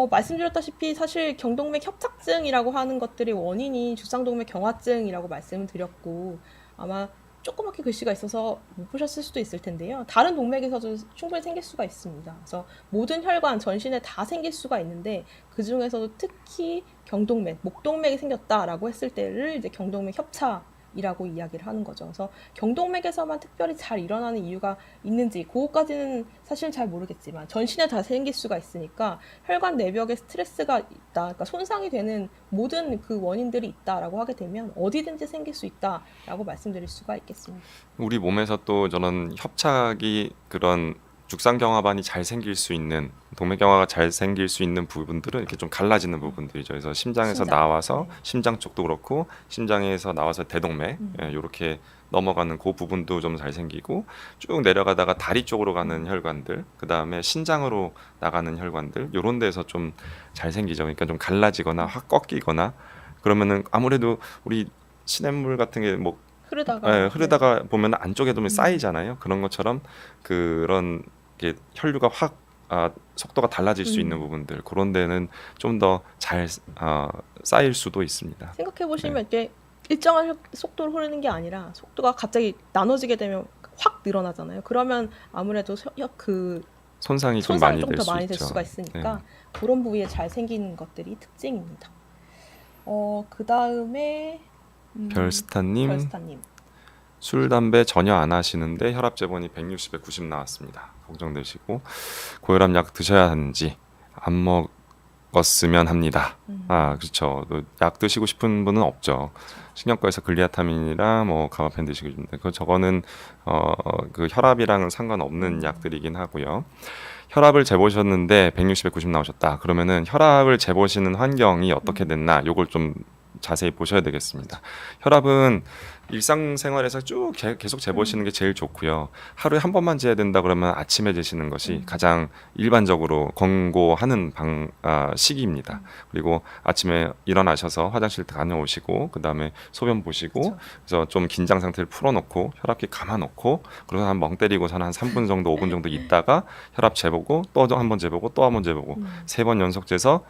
B: 말씀드렸다시피 사실 경동맥 협착증이라고 하는 것들의 원인이 죽상동맥 경화증이라고 말씀을 드렸고 아마 조그맣게 글씨가 있어서 못 보셨을 수도 있을 텐데요. 다른 동맥에서도 충분히 생길 수가 있습니다. 그래서 모든 혈관 전신에 다 생길 수가 있는데 그 중에서도 특히 경동맥, 목동맥이 생겼다라고 했을 때를 이제 경동맥 협착이라고 이야기를 하는 거죠. 그래서 경동맥에서만 특별히 잘 일어나는 이유가 있는지 그거까지는 사실 잘 모르겠지만 전신에 다 생길 수가 있으니까 혈관 내벽에 스트레스가 있다, 그러니까 손상이 되는 모든 그 원인들이 있다라고 하게 되면 어디든지 생길 수 있다라고 말씀드릴 수가 있겠습니다.
A: 우리 몸에서 또 저는 협착이 그런 죽상경화반이 잘 생길 수 있는 동맥경화가 잘 생길 수 있는 부분들은 이렇게 좀 갈라지는 부분들이죠. 그래서 심장에서
B: 심장.
A: 나와서
B: 네.
A: 심장 쪽도 그렇고 심장에서 나와서 대동맥 이렇게 넘어가는 그 부분도 좀 잘 생기고 쭉 내려가다가 다리 쪽으로 가는 혈관들 그 다음에 신장으로 나가는 혈관들 이런 데서 좀 잘 생기죠. 그러니까 좀 갈라지거나 확 꺾이거나 그러면은 아무래도 우리 시냇물 같은 게뭐 흐르다가 보면 안쪽에 도 쌓이잖아요. 그런 것처럼 그런 게 혈류가 확 속도가 달라질 수 있는 부분들 그런 데는 좀 더 잘 쌓일 수도 있습니다.
B: 생각해 보시면 이게 일정한 속도로 흐르는 게 아니라 속도가 갑자기 나눠지게 되면 확 늘어나잖아요. 그러면 아무래도 그
A: 손상이 좀
B: 손상이
A: 많이
B: 좀
A: 될
B: 더
A: 수
B: 많이 될
A: 있죠.
B: 수가 있으니까 그런 부위에 잘 생기는 것들이 특징입니다. 그 다음에
A: 별스타님,
B: 별스타님.
A: 술, 담배 전혀 안 하시는데 혈압 재본이 160에 90 나왔습니다. 걱정되시고 고혈압 약 드셔야 하는지 안 먹었으면 합니다. 그렇죠. 약 드시고 싶은 분은 없죠. 신경과에서 글리아타민이랑 뭐 가바펜 드시고 싶은데 저거는 그 혈압이랑은 상관없는 약들이긴 하고요. 혈압을 재보셨는데 160에 90 나오셨다. 그러면은 혈압을 재보시는 환경이 어떻게 됐나 요걸 좀 자세히 보셔야 되겠습니다. 혈압은 일상생활에서 쭉 계속 재보시는 게 제일 좋고요. 하루에 한 번만 재야 된다 그러면 아침에 재시는 것이 가장 일반적으로 권고하는 시기입니다. 그리고 아침에 일어나셔서 화장실 다녀오시고 그 다음에 소변 보시고
B: 그쵸.
A: 그래서 좀 긴장 상태를 풀어놓고 혈압계 감아놓고 그리고 한 멍 때리고서는 한 3분 정도 5분 정도 있다가 혈압 재보고 또 한 번 재보고 또 한 번 재보고 3번 연속 재서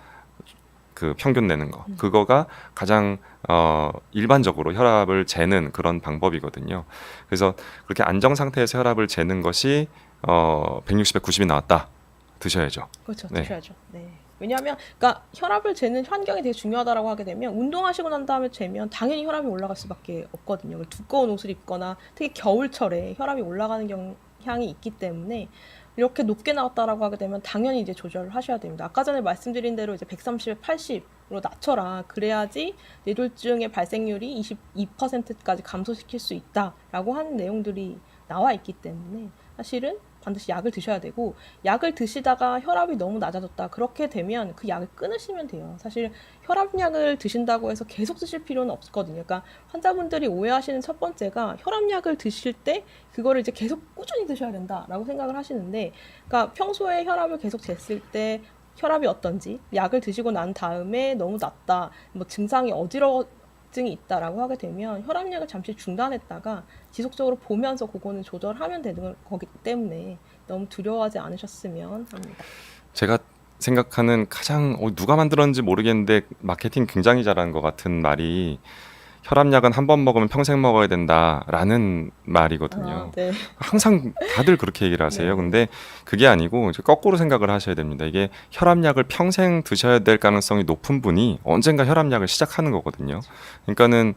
A: 그 평균 내는 거 그거가 가장 일반적으로 혈압을 재는 그런 방법이거든요. 그래서 그렇게 안정 상태에서 혈압을 재는 것이 160에 90이 나왔다 드셔야죠.
B: 그렇죠.
A: 네.
B: 드셔야죠. 네. 왜냐하면 그러니까 혈압을 재는 환경이 되게 중요하다라고 하게 되면 운동하시고 난 다음에 재면 당연히 혈압이 올라갈 수밖에 없거든요. 두꺼운 옷을 입거나 특히 겨울철에 혈압이 올라가는 경향이 있기 때문에 이렇게 높게 나왔다라고 하게 되면 당연히 이제 조절을 하셔야 됩니다. 아까 전에 말씀드린 대로 이제 130에 80으로 낮춰라. 그래야지 뇌졸중의 발생률이 22%까지 감소시킬 수 있다라고 하는 내용들이 나와 있기 때문에 사실은 반드시 약을 드셔야 되고 약을 드시다가 혈압이 너무 낮아졌다. 그렇게 되면 그 약을 끊으시면 돼요. 사실 혈압약을 드신다고 해서 계속 드실 필요는 없거든요. 그러니까 환자분들이 오해하시는 첫 번째가 혈압약을 드실 때 그거를 이제 계속 꾸준히 드셔야 된다라고 생각을 하시는데 그러니까 평소에 혈압을 계속 쟀을 때 혈압이 어떤지 약을 드시고 난 다음에 너무 낮다. 뭐 증상이 어지러워증이 있다라고 하게 되면 혈압약을 잠시 중단했다가 지속적으로 보면서 그거는 조절하면 되는 거기 때문에 너무 두려워하지 않으셨으면 합니다.
A: 제가 생각하는 가장 누가 만들었는지 모르겠는데 마케팅 굉장히 잘한 것 같은 말이 혈압약은 한 번 먹으면 평생 먹어야 된다라는 말이거든요.
B: 네.
A: 항상 다들 그렇게 얘기를 하세요.
B: 네.
A: 근데 그게 아니고 이제 거꾸로 생각을 하셔야 됩니다. 이게 혈압약을 평생 드셔야 될 가능성이 높은 분이 언젠가 혈압약을 시작하는 거거든요. 그러니까는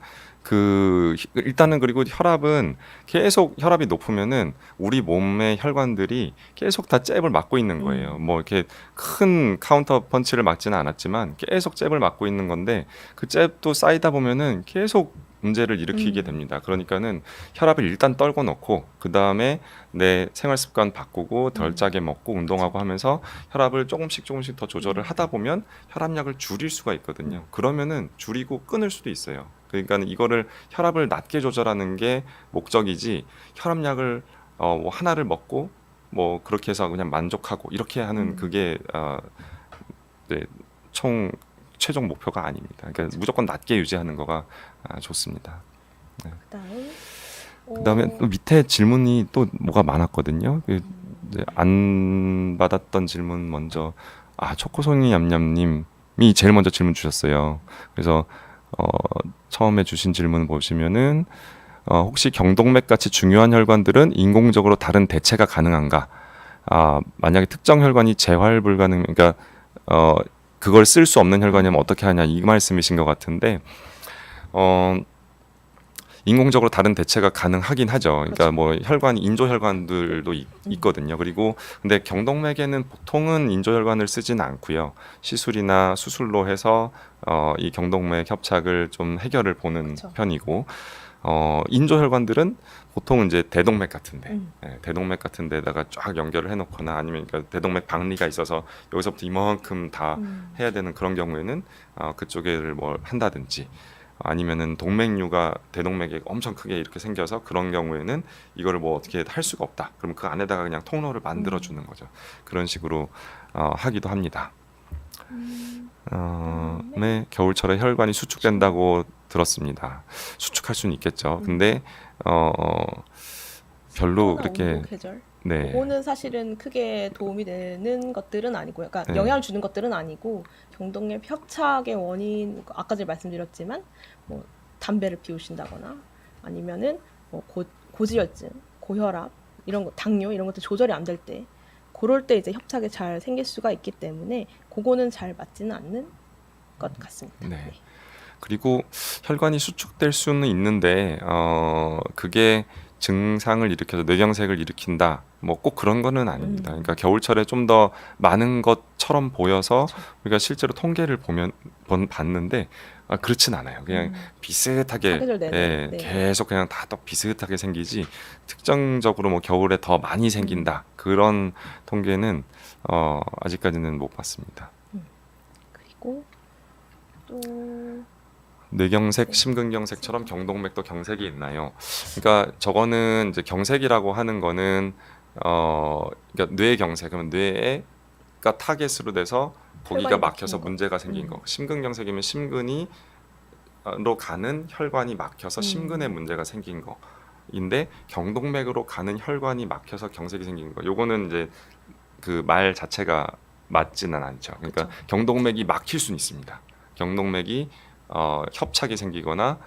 A: 일단은 그리고 혈압은 계속 혈압이 높으면은 우리 몸의 혈관들이 계속 다 잽을 맞고 있는 거예요. 뭐 이렇게 큰 카운터 펀치를 맞지는 않았지만 계속 잽을 맞고 있는 건데 그 잽도 쌓이다 보면은 계속 문제를 일으키게 됩니다. 그러니까는 혈압을 일단 떨궈 놓고 그 다음에 내 생활 습관 바꾸고 덜 짜게 먹고 운동하고 하면서 혈압을 조금씩 더 조절을 하다 보면 혈압약을 줄일 수가 있거든요. 그러면은 줄이고 끊을 수도 있어요. 그러니까 이거를 혈압을 낮게 조절하는 게 목적이지 혈압약을 뭐 하나를 먹고 뭐 그렇게 해서 그냥 만족하고 이렇게 하는 그게 네, 최종 목표가 아닙니다. 그러니까 무조건 낮게 유지하는 거가 좋습니다. 그다음에 또 밑에 질문이 또 뭐가 많았거든요. 이제 안 받았던 질문 먼저 초코송이 얌얌님이 제일 먼저 질문 주셨어요. 그래서 처음에 주신 질문 보시면은 혹시 경동맥 같이 중요한 혈관들은 인공적으로 다른 대체가 가능한가? 만약에 특정 혈관이 재활 불가능, 그러니까 그걸 쓸 수 없는 혈관이면 어떻게 하냐 이 말씀이신 것 같은데 인공적으로 다른 대체가 가능하긴 하죠. 그러니까 뭐 인조 혈관들도 있거든요. 그리고 근데 경동맥에는 보통은 인조 혈관을 쓰지는 않고요. 시술이나 수술로 해서 이 경동맥 협착을 좀 해결을 보는 편이고 인조 혈관들은 보통 이제 대동맥 같은데 대동맥 같은 데다가 쫙 연결을 해놓거나 아니면 그러니까 대동맥 박리가 있어서 여기서부터 이만큼 다 해야 되는 그런 경우에는 그쪽에를 뭘 한다든지 아니면은 동맥류가 대동맥에 엄청 크게 이렇게 생겨서 그런 경우에는 이거를 뭐 어떻게 할 수가 없다. 그럼 그 안에다가 그냥 통로를 만들어 주는 거죠. 그런 식으로 하기도 합니다. 네, 겨울철에 혈관이 수축된다고 들었습니다. 수축할 수는 있겠죠. 근데 별로 그렇게
B: 계절?
A: 네.
B: 그거는 사실은 크게 도움이 되는 것들은 아니고요. 그러니까
A: 네.
B: 영향을 주는 것들은 아니고 경동맥 협착의 원인 아까 전에 말씀드렸지만 뭐 담배를 피우신다거나 아니면은 뭐 고지혈증, 고혈압 이런 거, 당뇨 이런 것들 조절이 안 될 때 그럴 때 이제 협착이 잘 생길 수가 있기 때문에 그거는 잘 맞지는 않는 것 같습니다.
A: 네. 그리고 혈관이 수축될 수는 있는데 그게 증상을 일으켜서 뇌경색을 일으킨다. 뭐 꼭 그런 거는 아닙니다. 그러니까 겨울철에 좀 더 많은 것처럼 보여서 우리가 실제로 통계를 봤는데 그렇진 않아요. 그냥 비슷하게
B: 사계절 내내.
A: 예,
B: 네.
A: 계속 그냥 다 또 비슷하게 생기지 특정적으로 뭐 겨울에 더 많이 생긴다. 그런 통계는 아직까지는 못 봤습니다.
B: 그리고 또
A: 뇌경색, 심근경색처럼 경동맥도 경색이 있나요? 그러니까 저거는 이제 경색이라고 하는 거는 그러니까 뇌경색 그러면 뇌가 타겟으로 돼서 거기가
B: 혈관이
A: 막혀서
B: 막힌 거.
A: 문제가 생긴 거. 심근경색이면 심근이 로 가는 혈관이 막혀서 심근에 문제가 생긴 거인데 경동맥으로 가는 혈관이 막혀서 경색이 생긴 거. 요거는 이제 그 말 자체가 맞지는 않죠. 그러니까
B: 그쵸.
A: 경동맥이 막힐 수는 있습니다. 경동맥이 협착이 생기거나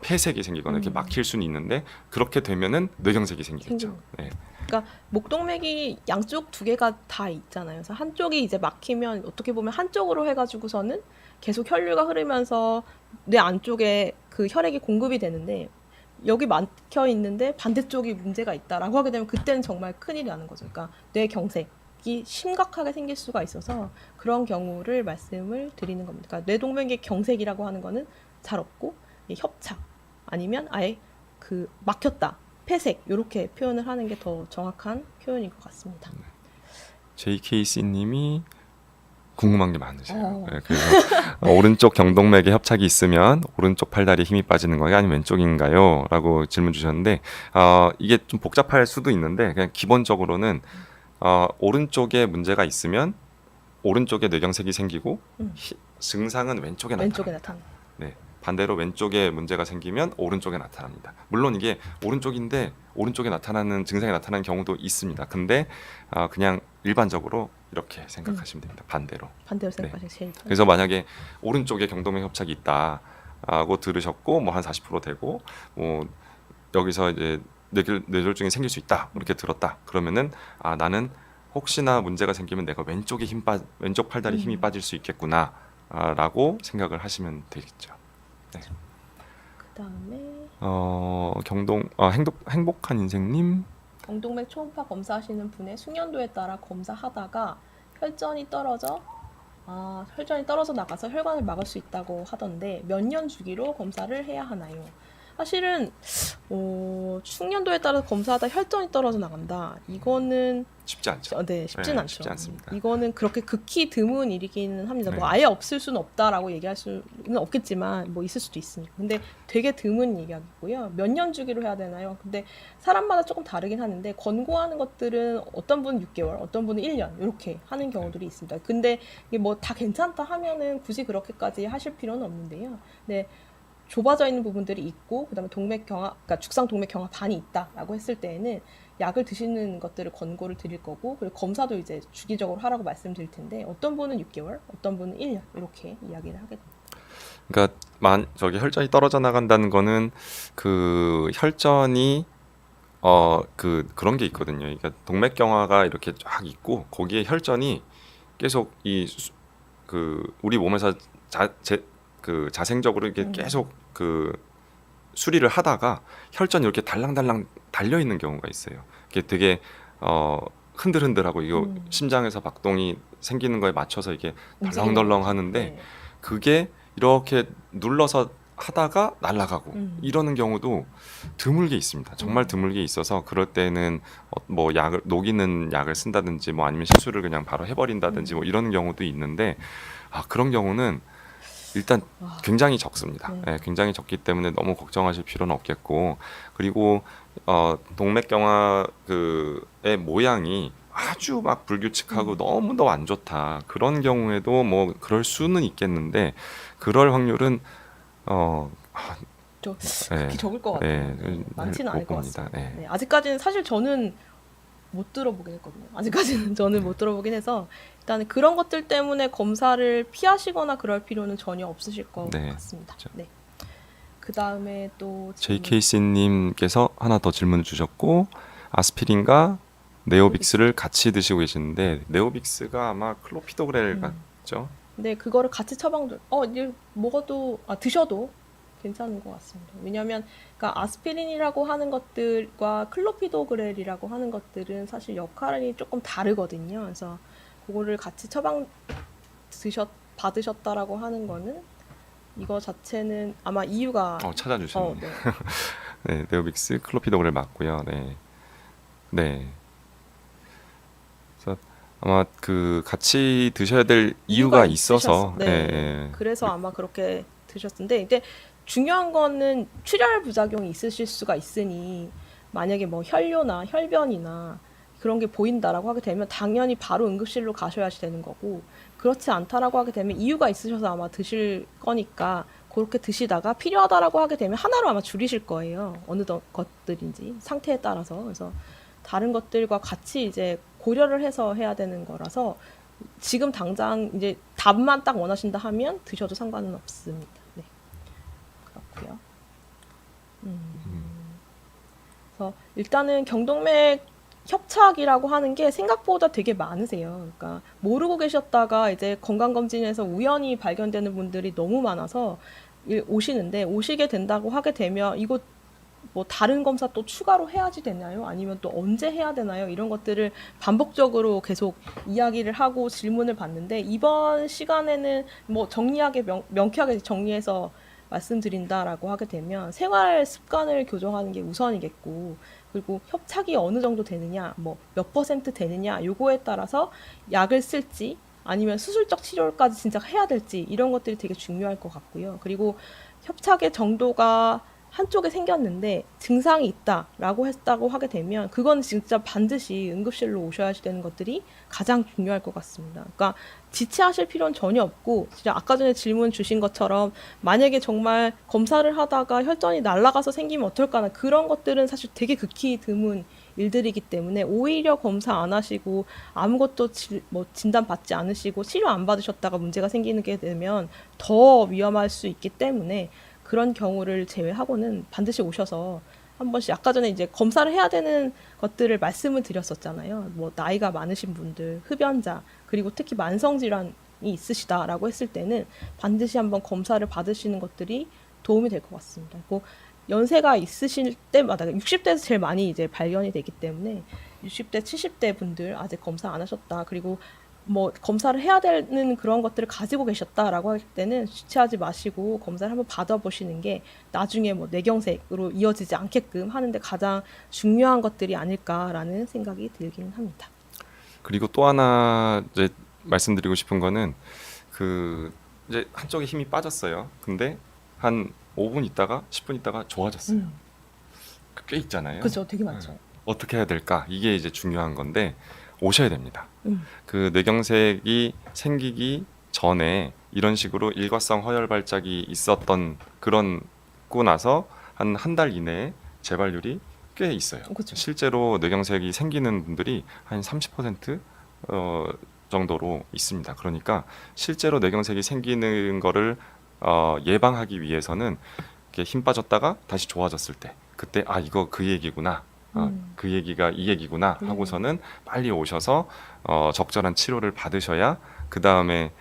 A: 폐색이 생기거나 이렇게 막힐 수는 있는데 그렇게 되면은 뇌경색이 생기겠죠.
B: 생기는
A: 네.
B: 그러니까 목동맥이 양쪽 두 개가 다 있잖아요. 그래서 한쪽이 이제 막히면 어떻게 보면 한쪽으로 해가지고서는 계속 혈류가 흐르면서 뇌 안쪽에 그 혈액이 공급이 되는데 여기 막혀 있는데 반대쪽이 문제가 있다라고 하게 되면 그때는 정말 큰일이 나는 거죠. 그러니까 뇌경색이 심각하게 생길 수가 있어서 그런 경우를 말씀을 드리는 겁니다. 그러니까 뇌동맥의 경색이라고 하는 거는 잘 없고 이 협착 아니면 아예 그 막혔다. 폐색 이렇게 표현을 하는 게 더 정확한 표현인 것 같습니다.
A: JKC님이 궁금한 게 많으세요.
B: 어.
A: 네, 그래서 오른쪽 경동맥에 협착이 있으면 오른쪽 팔다리에 힘이 빠지는 거예요? 아니면 왼쪽인가요? 라고 질문 주셨는데 이게 좀 복잡할 수도 있는데 그냥 기본적으로는 오른쪽에 문제가 있으면 오른쪽에 뇌경색이 생기고 증상은 왼쪽에
B: 왼쪽에
A: 나타납니다.
B: 나타나.
A: 네, 반대로 왼쪽에 문제가 생기면 오른쪽에 나타납니다. 물론 이게 오른쪽인데 오른쪽에 나타나는 증상이 나타나는 경우도 있습니다. 근데 그냥 일반적으로 이렇게 생각하시면 됩니다. 반대로.
B: 반대로
A: 네.
B: 생각하시면 제일 편해요.
A: 그래서 만약에 오른쪽에 경동맥 협착이 있다고 들으셨고 뭐 한 40% 되고 뭐 여기서 이제 뇌졸중이 생길 수 있다 이렇게 들었다 그러면은 나는 혹시나 문제가 생기면 내가 왼쪽 팔다리 힘이 빠질 수 있겠구나라고 생각을 하시면 되겠죠. 네.
B: 그다음에
A: 행복한 인생님.
B: 경동맥 초음파 검사하시는 분의 숙련도에 따라 검사하다가 혈전이 떨어져 나가서 혈관을 막을 수 있다고 하던데 몇 년 주기로 검사를 해야 하나요? 사실은 숙련도에 따라 검사하다 혈전이 떨어져 나간다. 이거는
A: 쉽지 않죠.
B: 네, 쉽진
A: 네,
B: 않죠.
A: 쉽지 않습니다.
B: 이거는 그렇게 극히 드문 일이기는 합니다.
A: 네.
B: 뭐 아예 없을 수는 없다라고 얘기할 수는 없겠지만 뭐 있을 수도 있으니까. 근데 되게 드문 이야기고요. 몇 년 주기로 해야 되나요? 근데 사람마다 조금 다르긴 하는데 권고하는 것들은 어떤 분은 6개월, 어떤 분은 1년 이렇게 하는 경우들이 있습니다. 근데 이게 뭐 다 괜찮다 하면은 굳이 그렇게까지 하실 필요는 없는데요. 네. 좁아져 있는 부분들이 있고 그다음에 그러니까 죽상 동맥 경화 반이 있다라고 했을 때에는 약을 드시는 것들을 권고를 드릴 거고 그리고 검사도 이제 주기적으로 하라고 말씀드릴 텐데 어떤 분은 6개월, 어떤 분은 1년 이렇게 이야기를 하게 됩니다.
A: 그러니까 저기 혈전이 떨어져 나간다는 거는 그 혈전이 그런 게 있거든요. 그러니까 동맥경화가 이렇게 쫙 있고 거기에 혈전이 계속 우리 몸에서 자생적으로 이렇게 계속 수리를 하다가 혈전이 이렇게 달랑달랑 달려 있는 경우가 있어요. 이게 되게 흔들흔들하고 이거 심장에서 박동이 생기는 거에 맞춰서 이게 덜렁덜렁 하는데
B: 네.
A: 그게 이렇게 눌러서 하다가 날아가고 이러는 경우도 드물게 있습니다. 정말 드물게 있어서 그럴 때는 뭐 녹이는 약을 쓴다든지 뭐 아니면 시술을 그냥 바로 해버린다든지 뭐 이런 경우도 있는데 그런 경우는 일단 굉장히 적습니다.
B: 네.
A: 네, 굉장히 적기 때문에 너무 걱정하실 필요는 없겠고 그리고 동맥경화의 모양이 아주 막 불규칙하고 너무 더 안 좋다 그런 경우에도 뭐 그럴 수는 있겠는데 그럴 확률은
B: 극히 적을 것 같아요. 많지는 않을 것
A: 봅니다.
B: 같습니다.
A: 네.
B: 네, 아직까지는 사실 저는 못 들어보긴 했거든요. 아직까지는 저는 못 들어보긴 해서 일단 그런 것들 때문에 검사를 피하시거나 그럴 필요는 전혀 없으실 것
A: 네.
B: 같습니다.
A: 그렇죠.
B: 네. 그 다음에 또
A: JKC님께서 하나 더 질문 주셨고, 아스피린과 네오빅스를 같이 드시고 계시는데, 네오빅스가 아마 클로피도그렐 같죠?
B: 네, 그거를 같이 이제 먹어도, 드셔도 괜찮은 것 같습니다. 왜냐하면, 그러니까 아스피린이라고 하는 것들과 클로피도그렐이라고 하는 것들은 사실 역할이 조금 다르거든요. 그래서 그거를 같이 받으셨다라고 하는 거는 이거 자체는 아마 이유가,
A: 찾아주셨네요.
B: 네.
A: 네, 네오빅스 클로피도그렐 맞고요. 네. 네. 그래서 아마 그 같이 드셔야 될 이유가 있어서
B: 네.
A: 예.
B: 그래서 아마 그렇게 드셨는데 이제 중요한 거는 출혈 부작용이 있으실 수가 있으니 만약에 뭐 혈뇨나 혈변이나 그런 게 보인다라고 하게 되면 당연히 바로 응급실로 가셔야 되는 거고 그렇지 않다라고 하게 되면 이유가 있으셔서 아마 드실 거니까 그렇게 드시다가 필요하다라고 하게 되면 하나로 아마 줄이실 거예요. 어느 것들인지 상태에 따라서. 그래서 다른 것들과 같이 이제 고려를 해서 해야 되는 거라서 지금 당장 이제 답만 딱 원하신다 하면 드셔도 상관은 없습니다. 네. 그렇고요. 그래서 일단은 경동맥 협착이라고 하는 게 생각보다 되게 많으세요. 그러니까 모르고 계셨다가 이제 건강검진에서 우연히 발견되는 분들이 너무 많아서 오시는데 오시게 된다고 하게 되면 이거 뭐 다른 검사 또 추가로 해야지 되나요? 아니면 또 언제 해야 되나요? 이런 것들을 반복적으로 계속 이야기를 하고 질문을 받는데 이번 시간에는 뭐 정리하게 명쾌하게 정리해서 말씀드린다라고 하게 되면 생활 습관을 교정하는 게 우선이겠고 그리고 협착이 어느 정도 되느냐, 뭐 몇 퍼센트 되느냐 요거에 따라서 약을 쓸지 아니면 수술적 치료까지 진짜 해야 될지 이런 것들이 되게 중요할 것 같고요. 그리고 협착의 정도가 한쪽에 생겼는데 증상이 있다라고 했다고 하게 되면 그건 진짜 반드시 응급실로 오셔야 되는 것들이 가장 중요할 것 같습니다. 그러니까 지체하실 필요는 전혀 없고 진짜 아까 전에 질문 주신 것처럼 만약에 정말 검사를 하다가 혈전이 날아가서 생기면 어떨까나 그런 것들은 사실 되게 극히 드문 일들이기 때문에 오히려 검사 안 하시고 아무것도 진단 받지 않으시고 치료 안 받으셨다가 문제가 생기는 게 되면 더 위험할 수 있기 때문에 그런 경우를 제외하고는 반드시 오셔서 한 번씩 아까 전에 이제 검사를 해야 되는 것들을 말씀을 드렸었잖아요. 뭐 나이가 많으신 분들, 흡연자, 그리고 특히 만성 질환이 있으시다라고 했을 때는 반드시 한번 검사를 받으시는 것들이 도움이 될 것 같습니다. 뭐 연세가 있으실 때마다 60대에서 제일 많이 이제 발견이 되기 때문에 60대, 70대 분들 아직 검사 안 하셨다. 그리고 뭐 검사를 해야 되는 그런 것들을 가지고 계셨다라고 할 때는 주체하지 마시고 검사를 한번 받아보시는 게 나중에 뭐 뇌경색으로 이어지지 않게끔 하는데 가장 중요한 것들이 아닐까라는 생각이 들긴 합니다.
A: 그리고 또 하나 이제 말씀드리고 싶은 거는 그 이제 한쪽에 힘이 빠졌어요. 근데 한 5분 있다가 10분 있다가 좋아졌어요. 꽤 있잖아요.
B: 그죠, 되게 많죠.
A: 어떻게 해야 될까? 이게 이제 중요한 건데 오셔야 됩니다. 그 뇌경색이 생기기 전에 이런 식으로 일과성 허혈 발작이 있었던 그런고 나서 한 달 이내에 재발률이 꽤 있어요.
B: 그쵸.
A: 실제로 뇌경색이 생기는 분들이 한 30% 정도로 있습니다. 그러니까 실제로 뇌경색이 생기는 거를 예방하기 위해서는 이렇게 힘 빠졌다가 다시 좋아졌을 때 그때 이거 그 얘기구나. 그 얘기가 이 얘기구나 하고서는 빨리 오셔서 적절한 치료를 받으셔야 그 다음에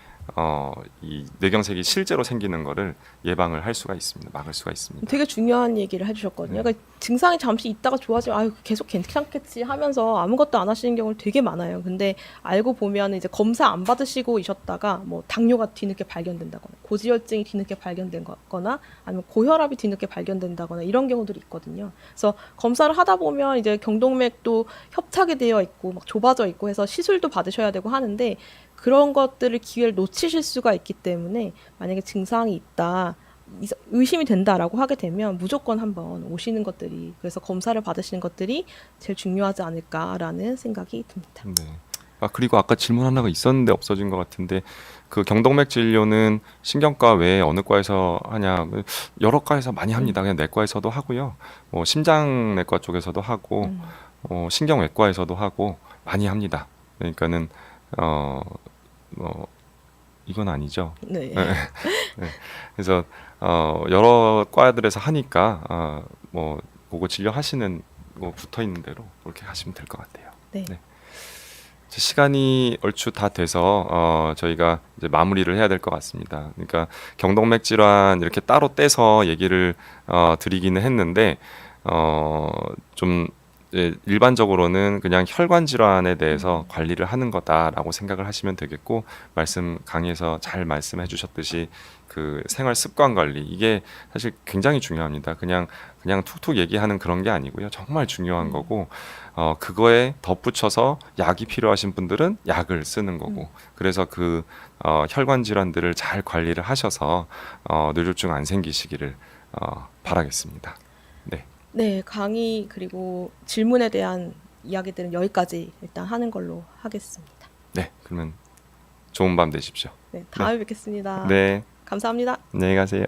A: 이 뇌경색이 실제로 생기는 거를 예방을 할 수가 있습니다. 막을 수가 있습니다.
B: 되게 중요한 얘기를 해주셨거든요. 그러니까 증상이 잠시 있다가 좋아지면 계속 괜찮겠지 하면서 아무것도 안 하시는 경우를 되게 많아요. 근데 알고 보면 이제 검사 안 받으시고 있었다가 뭐 당뇨가 뒤늦게 발견된다거나 고지혈증이 뒤늦게 발견된거나 아니면 고혈압이 뒤늦게 발견된다거나 이런 경우들이 있거든요. 그래서 검사를 하다 보면 이제 경동맥도 협착이 되어 있고 막 좁아져 있고 해서 시술도 받으셔야 되고 하는데 그런 것들을 기회를 놓치실 수가 있기 때문에 만약에 증상이 있다, 의심이 된다라고 하게 되면 무조건 한번 오시는 것들이 그래서 검사를 받으시는 것들이 제일 중요하지 않을까라는 생각이 듭니다.
A: 네. 그리고 아까 질문 하나가 있었는데 없어진 것 같은데 그 경동맥 진료는 신경과 외에 어느 과에서 하냐? 여러 과에서 많이 합니다. 그냥 내과에서도 하고요. 뭐 심장내과 쪽에서도 하고 신경외과에서도 하고 많이 합니다. 그러니까는 뭐 이건 아니죠.
B: 네.
A: 네. 그래서 여러 과들에서 하니까 뭐 그거 진료하시는 거 붙어 있는 대로 그렇게 하시면 될 것 같아요.
B: 네.
A: 네. 이제 시간이 얼추 다 돼서 저희가 이제 마무리를 해야 될 것 같습니다. 그러니까 경동맥 질환 이렇게 따로 떼서 얘기를 드리기는 했는데 좀 일반적으로는 그냥 혈관 질환에 대해서 관리를 하는 거다라고 생각을 하시면 되겠고, 말씀 강의에서 잘 말씀해 주셨듯이 그 생활 습관 관리, 이게 사실 굉장히 중요합니다. 그냥 툭툭 얘기하는 그런 게 아니고요. 정말 중요한 거고, 그거에 덧붙여서 약이 필요하신 분들은 약을 쓰는 거고, 그래서 그 혈관 질환들을 잘 관리를 하셔서 뇌졸중 안 생기시기를 바라겠습니다. 네.
B: 네, 강의 그리고 질문에 대한 이야기들은 여기까지 일단 하는 걸로 하겠습니다.
A: 네, 그러면 좋은 밤 되십시오.
B: 네, 다음에 뵙겠습니다.
A: 네,
B: 감사합니다.
A: 안녕히 가세요.